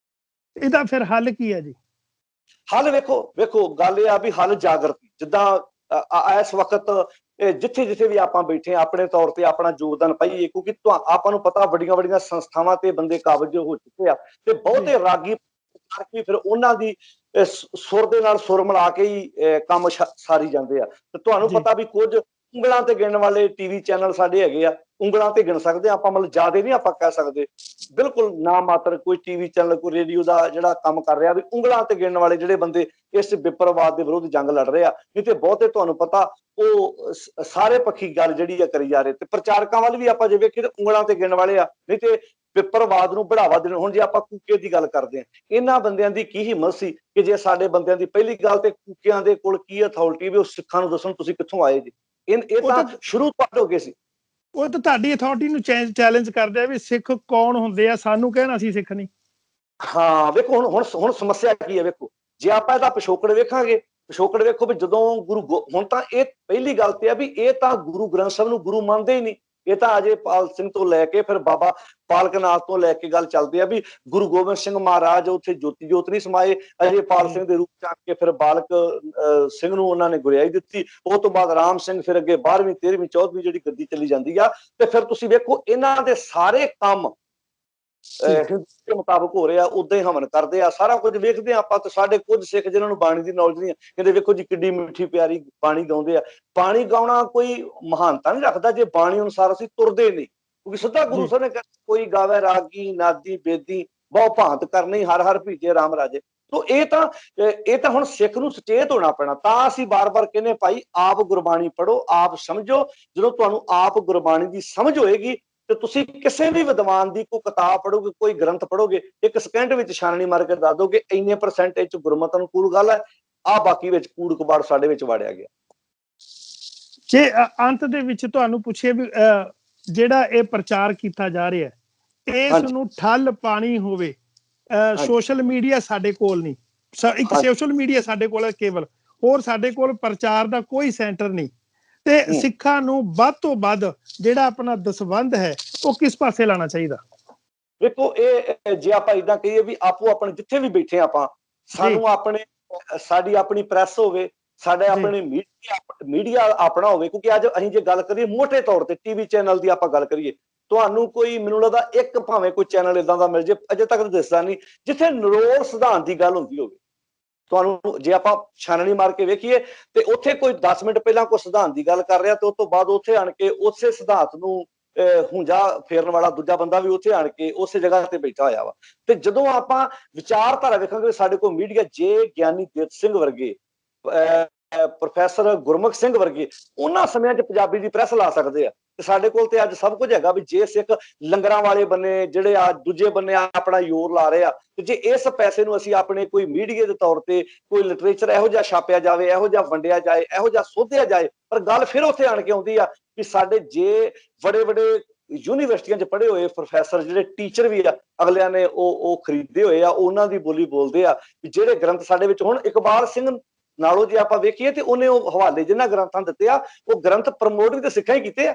ਇਹਦਾ ਫਿਰ ਹੱਲ ਕੀ ਹੈ ਜੀ? ਹੱਲ ਵੇਖੋ ਗੱਲ ਇਹ ਆ ਵੀ ਹੱਲ ਜਾਗਰਤੀ, ਜਿੱਦਾਂ ਇਸ ਵਕਤ ਜਿੱਥੇ ਵੀ ਆਪਾਂ ਬੈਠੇ ਆਪਣੇ ਤੌਰ ਤੇ ਆਪਣਾ ਯੋਗਦਾਨ ਪਾਈਏ, ਕਿਉਂਕਿ ਆਪਾਂ ਨੂੰ ਪਤਾ ਵੱਡੀਆਂ ਵੱਡੀਆਂ ਸੰਸਥਾਵਾਂ ਤੇ ਬੰਦੇ ਕਾਬਜ ਹੋ ਚੁੱਕੇ ਆ, ਤੇ ਬਹੁਤੇ ਰਾਗੀ ਫਿਰ ਉਹਨਾਂ ਦੀ ਸੁਰ ਦੇ ਨਾਲ ਸੁਰ ਮਿਲਾ ਕੇ ਹੀ ਕੰਮ ਸਾਰੀ ਜਾਂਦੇ ਆ। ਤੇ ਤੁਹਾਨੂੰ ਪਤਾ ਵੀ ਕੁਝ ਉਂਗਲਾਂ ਤੇ ਗਿਣਨ ਵਾਲੇ ਟੀਵੀ ਚੈਨਲ ਸਾਡੇ ਹੈਗੇ ਆ, ਉਂਗਲਾਂ ਤੇ ਗਿਣ ਸਕਦੇ ਆ ਆਪਾਂ, ਮਤਲਬ ਜ਼ਿਆਦਾ ਨਹੀਂ ਆਪਾਂ ਕਹਿ ਸਕਦੇ, ਬਿਲਕੁਲ ਨਾ ਮਾਤਰ ਕੋਈ ਟੀਵੀ ਚੈਨਲ ਕੋਈ ਰੇਡੀਓ ਦਾ ਜਿਹੜਾ ਕੰਮ ਕਰ ਰਿਹਾ, ਵੀ ਉਂਗਲਾਂ ਤੇ ਗਿਣਨ ਵਾਲੇ ਜਿਹੜੇ ਬੰਦੇ ਇਸ ਵਿਪਰਵਾਦ ਦੇ ਵਿਰੁੱਧ ਜੰਗ ਲੜ ਰਹੇ ਆ। ਨਹੀਂ ਤੇ ਬਹੁਤੇ ਤੁਹਾਨੂੰ ਪਤਾ ਉਹ ਸਾਰੇ ਪੱਖੀ ਗੱਲ ਜਿਹੜੀ ਆ ਕਰੀ ਜਾ ਰਹੇ, ਤੇ ਪ੍ਰਚਾਰਕਾਂ ਵੱਲ ਵੀ ਆਪਾਂ ਜੇ ਵੇਖੀਏ ਤਾਂ ਉਂਗਲਾਂ ਤੇ ਗਿਣਨ ਵਾਲੇ ਆ, ਨਹੀਂ ਤੇ ਵਿਪਰਵਾਦ ਨੂੰ ਬੜਾਵਾ ਦੇਣ। ਹੁਣ ਜੇ ਆਪਾਂ ਕੂਕੇ ਦੀ ਗੱਲ ਕਰਦੇ ਹਾਂ, ਇਹਨਾਂ ਬੰਦਿਆਂ ਦੀ ਕੀ ਹਿੰਮਤ ਸੀ ਕਿ ਜੇ ਸਾਡੇ ਬੰਦਿਆਂ ਦੀ, ਪਹਿਲੀ ਗੱਲ ਤੇ ਕੂਕਿਆਂ ਦੇ ਕੋਲ ਕੀ ਅਥਾਰਟੀ ਵੀ ਉਹ ਸਿੱਖਾਂ ਨੂੰ ਦੱਸਣ ਤੁਸੀਂ ਕਿੱਥੋਂ ਆਏ ਜੀ? ਇਹ ਤਾਂ ਸ਼ੁਰੂ ਤੋਂ ਹੋ ਗਏ ਸੀ। ਉਹ ਤਾਂ ਤੁਹਾਡੀ ਅਥਾਰਟੀ ਨੂੰ ਚੈਲੰਜ ਕਰਦੇ ਆ ਵੀ ਸਿੱਖ ਕੌਣ ਹੁੰਦੇ ਆ, ਸਾਨੂੰ ਕਹਿਣਾ ਸੀ ਸਿੱਖ ਨਹੀਂ। ਹਾਂ ਵੇਖੋ ਹੁਣ ਸਮੱਸਿਆ ਕੀ ਹੈ, ਵੇਖੋ ਜੇ ਆਪਾਂ ਇਹਦਾ ਪਿਛੋਕੜ ਵੇਖਾਂਗੇ, ਪਿਛੋਕੜ ਵੇਖੋ ਵੀ ਜਦੋਂ ਹੁਣ ਤਾਂ ਇਹ ਪਹਿਲੀ ਗੱਲ ਤੇ ਆ ਵੀ ਇਹ ਤਾਂ ਗੁਰੂ ਗ੍ਰੰਥ ਸਾਹਿਬ ਨੂੰ ਗੁਰੂ ਮੰਨਦੇ ਹੀ ਨਹੀਂ। ਇਹ ਤਾਂ ਅਜੇਪਾਲ ਸਿੰਘ ਤੋਂ ਲੈ ਕੇ ਫਿਰ ਬਾਬਾ ਬਾਲਕ ਨਾਥ ਤੋਂ ਲੈ ਕੇ ਗੱਲ ਚੱਲਦੀ ਆ ਵੀ ਗੁਰੂ ਗੋਬਿੰਦ ਸਿੰਘ ਮਹਾਰਾਜ ਉੱਥੇ ਜੋਤੀ ਜੋਤ ਨਹੀਂ ਸਮਾਏ, ਅਜੇਪਾਲ ਸਿੰਘ ਦੇ ਰੂਪ ਚ ਆ ਕੇ ਫਿਰ ਬਾਲਕ ਸਿੰਘ ਨੂੰ ਉਹਨਾਂ ਨੇ ਗੁਰਿਆਈ ਦਿੱਤੀ। ਉਹ ਤੋਂ ਬਾਅਦ ਰਾਮ ਸਿੰਘ, ਫਿਰ ਅੱਗੇ 12ਵੀਂ 13ਵੀਂ 14ਵੀਂ ਜਿਹੜੀ ਗੱਦੀ ਚੱਲੀ ਜਾਂਦੀ ਆ। ਤੇ ਫਿਰ ਤੁਸੀਂ ਵੇਖੋ ਇਹਨਾਂ ਦੇ ਸਾਰੇ ਕੰਮ ਹਿੰਦੂ ਦੇ ਮੁਤਾਬਕ ਹੋ ਰਿਹਾ ਉਦਾਂ ਹੀ ਹਵਨ ਕਰਦੇ ਆ, ਸਾਰਾ ਕੁਝ ਵੇਖਦੇ ਆ ਆਪਾਂ। ਤੇ ਸਾਡੇ ਕੁਝ ਸਿੱਖ ਜਿਨ੍ਹਾਂ ਨੂੰ ਬਾਣੀ ਦੀ ਨੌਲੇਜ ਨਹੀਂ, ਕਹਿੰਦੇ ਵੇਖੋ ਜੀ ਕਿੱਡੀ ਮਿੱਠੀ ਪਿਆਰੀ ਬਾਣੀ ਗਾਉਂਦੇ ਆ। ਬਾਣੀ ਗਾਉਣਾ ਕੋਈ ਮਹਾਨਤਾ ਨਹੀਂ ਰੱਖਦਾ ਜੇ ਬਾਣੀ ਅਨੁਸਾਰ ਅਸੀਂ ਤੁਰਦੇ ਨਹੀਂ, ਕਿਉਂਕਿ ਸਿੱਧਾ ਗੁਰੂ ਸਾਹਿਬ ਨੇ ਕਿਹਾ ਕੋਈ ਗਾਵੇ ਰਾਗੀ ਨਾਦੀ ਬੇਦੀ ਬਹੁ ਭਾਂਤ ਕਰਨੀ ਹਰ ਹਰ ਭੀਜੇ ਰਾਮ ਰਾਜੇ। ਤੋ ਇਹ ਤਾਂ ਹੁਣ ਸਿੱਖ ਨੂੰ ਸੁਚੇਤ ਹੋਣਾ ਪੈਣਾ। ਤਾਂ ਅਸੀਂ ਬਾਰ-ਬਾਰ ਕਹਿੰਦੇ ਭਾਈ ਆਪ ਗੁਰਬਾਣੀ ਪੜ੍ਹੋ, ਆਪ ਸਮਝੋ। ਜਦੋਂ ਤੁਹਾਨੂੰ ਆਪ ਗੁਰਬਾਣੀ ਦੀ ਸਮਝ ਹੋਏਗੀ ਤੇ ਤੁਸੀਂ ਕਿਸੇ ਵੀ ਵਿਦਵਾਨ ਦੀ ਕੋਈ ਕਿਤਾਬ ਪੜ੍ਹੋਗੇ, ਕੋਈ ਗ੍ਰੰਥ ਪੜ੍ਹੋਗੇ, ਇੱਕ ਸਕਿੰਟ ਵਿੱਚ ਛਾਨਣੀ ਮਾਰ ਕੇ ਦੱਸ ਦੋਗੇ ਇੰਨੇ ਪਰਸੈਂਟੇਜ ਚ ਗੁਰਮਤਿ ਅਨੁਕੂਲ ਗੱਲ ਹੈ, ਬਾਕੀ ਵਿੱਚ ਕੂੜ ਕਬਾੜ ਸਾਡੇ ਵਿੱਚ ਵਾੜਿਆ ਗਿਆ। ਜੇ ਅੰਤ ਦੇ ਵਿੱਚ ਤੁਹਾਨੂੰ ਪੁੱਛੇ ਵੀ ਜਿਹੜਾ ਇਹ ਪ੍ਰਚਾਰ ਕੀਤਾ ਜਾ ਰਿਹਾ ਹੈ ਇਸ ਨੂੰ ਠੱਲ ਪਾਣੀ ਹੋਵੇ, ਸੋਸ਼ਲ ਮੀਡੀਆ ਸਾਡੇ ਕੋਲ ਨਹੀਂ, ਇੱਕ ਸੋਸ਼ਲ ਮੀਡੀਆ ਸਾਡੇ ਕੋਲ ਹੈ ਕੇਵਲ, ਹੋਰ ਸਾਡੇ ਕੋਲ ਪ੍ਰਚਾਰ ਦਾ ਕੋਈ ਸੈਂਟਰ ਨਹੀਂ, ਤੇ ਸਿੱਖਾਂ ਨੂੰ ਵੱਧ ਤੋਂ ਵੱਧ ਜਿਹੜਾ ਆਪਣਾ ਦਸਵੰਧ ਹੈ ਉਹ ਕਿਸ ਪਾਸੇ ਲਾਣਾ ਚਾਹੀਦਾ? ਵੇਖੋ ਇਹ ਜੇ ਆਪਾਂ ਇਦਾਂ ਕਹੀਏ ਵੀ ਆਪੋ ਆਪਣੇ ਜਿੱਥੇ ਵੀ ਬੈਠੇ ਆਪਾਂ, ਸਾਨੂੰ ਆਪਣੇ ਸਾਡੀ ਆਪਣੀ ਪ੍ਰੈਸ ਹੋਵੇ, ਸਾਡੇ ਆਪਣੇ ਮੀਡੀਆ ਆਪਣਾ ਹੋਵੇ। ਕਿਉਂਕਿ ਅੱਜ ਅਸੀਂ ਜੇ ਗੱਲ ਕਰੀਏ ਮੋਟੇ ਤੌਰ ਤੇ ਟੀਵੀ ਚੈਨਲ ਦੀ ਆਪਾਂ ਗੱਲ ਕਰੀਏ, ਤੁਹਾਨੂੰ ਕੋਈ ਮੈਨੂੰ ਲੱਗਦਾ ਇੱਕ ਭਾਵੇਂ ਕੋਈ ਚੈਨਲ ਇਦਾਂ ਦਾ ਮਿਲ ਜੇ, ਅਜੇ ਤੱਕ ਦਿਸਦਾ ਨਹੀਂ ਜਿੱਥੇ ਨਿਰੋਲ ਸਿਧਾਂਤ ਦੀ ਗੱਲ ਹੁੰਦੀ ਹੋਵੇ। ਤੁਹਾਨੂੰ ਜੇ ਆਪਾਂ ਛਾਨਣੀ ਮਾਰ ਕੇ ਵੇਖੀਏ ਤੇ ਉੱਥੇ ਕੋਈ 10 ਮਿੰਟ ਪਹਿਲਾਂ ਕੋਈ ਸਿਧਾਂਤ ਦੀ ਗੱਲ ਕਰ ਰਿਹਾ ਤੇ ਉਸ ਤੋਂ ਬਾਅਦ ਉੱਥੇ ਆਣ ਕੇ ਉਸੇ ਸਿਧਾਂਤ ਨੂੰ ਹੁੰਜਾ ਫੇਰਨ ਵਾਲਾ ਦੂਜਾ ਬੰਦਾ ਵੀ ਉੱਥੇ ਆਣ ਕੇ ਉਸੇ ਜਗ੍ਹਾ ਤੇ ਬੈਠਾ ਹੋਇਆ ਵਾ। ਤੇ ਜਦੋਂ ਆਪਾਂ ਵਿਚਾਰਧਾਰਾ ਵੇਖਾਂਗੇ, ਸਾਡੇ ਕੋਲ ਮੀਡੀਆ ਜੇ ਗਿਆਨੀ ਦਿੱਤ ਸਿੰਘ ਵਰਗੇ, ਪ੍ਰੋਫੈਸਰ ਗੁਰਮੁਖ ਸਿੰਘ ਵਰਗੇ ਉਹਨਾਂ ਸਮਿਆਂ 'ਚ ਪੰਜਾਬੀ ਦੀ ਪ੍ਰੈਸ ਲਾ ਸਕਦੇ ਆ, ਤੇ ਸਾਡੇ ਕੋਲ ਤੇ ਅੱਜ ਸਭ ਕੁਝ ਹੈਗਾ ਵੀ ਜੇ ਸਿੱਖ ਲੰਗਰਾਂ ਵਾਲੇ ਬੰਨੇ ਜਿਹੜੇ ਆ ਦੂਜੇ ਬੰਨੇ ਆਪਣਾ ਜ਼ੋਰ ਲਾ ਰਹੇ ਆ, ਤੇ ਜੇ ਇਸ ਪੈਸੇ ਨੂੰ ਅਸੀਂ ਆਪਣੇ ਕੋਈ ਮੀਡੀਆ ਦੇ ਤੌਰ ਤੇ ਕੋਈ ਲਿਟਰੇਚਰ ਇਹੋ ਜਿਹਾ ਛਾਪਿਆ ਜਾਵੇ, ਇਹੋ ਜਿਹਾ ਵੰਡਿਆ ਜਾਏ, ਇਹੋ ਜਿਹਾ ਸੋਧਿਆ ਜਾਏ। ਪਰ ਗੱਲ ਫਿਰ ਉੱਥੇ ਆਣ ਕੇ ਆਉਂਦੀ ਆ ਕਿ ਸਾਡੇ ਜੇ ਵੱਡੇ ਵੱਡੇ ਯੂਨੀਵਰਸਿਟੀਆਂ 'ਚ ਪੜ੍ਹੇ ਹੋਏ ਪ੍ਰੋਫੈਸਰ ਜਿਹੜੇ ਟੀਚਰ ਵੀ ਆ, ਅਗਲਿਆਂ ਨੇ ਉਹ ਖਰੀਦੇ ਹੋਏ ਆ, ਉਹਨਾਂ ਦੀ ਬੋਲੀ ਬੋਲਦੇ ਆ। ਜਿਹੜੇ ਗ੍ਰੰਥ ਸਾਡੇ ਵਿੱਚ ਹੁਣ ਇਕਬਾਲ ਸਿੰਘ ਨਾਲੋਂ ਜੇ ਆਪਾਂ ਵੇਖੀਏ ਤੇ ਉਹਨੇ ਉਹ ਹਵਾਲੇ ਜਿਨ੍ਹਾਂ ਗ੍ਰੰਥਾਂ ਦਿੱਤੇ ਆ, ਉਹ ਗ੍ਰੰਥ ਪ੍ਰਮੋਟ ਵੀ ਤੇ ਸਿੱਖਾਂ ਹੀ ਕੀਤੇ ਆ।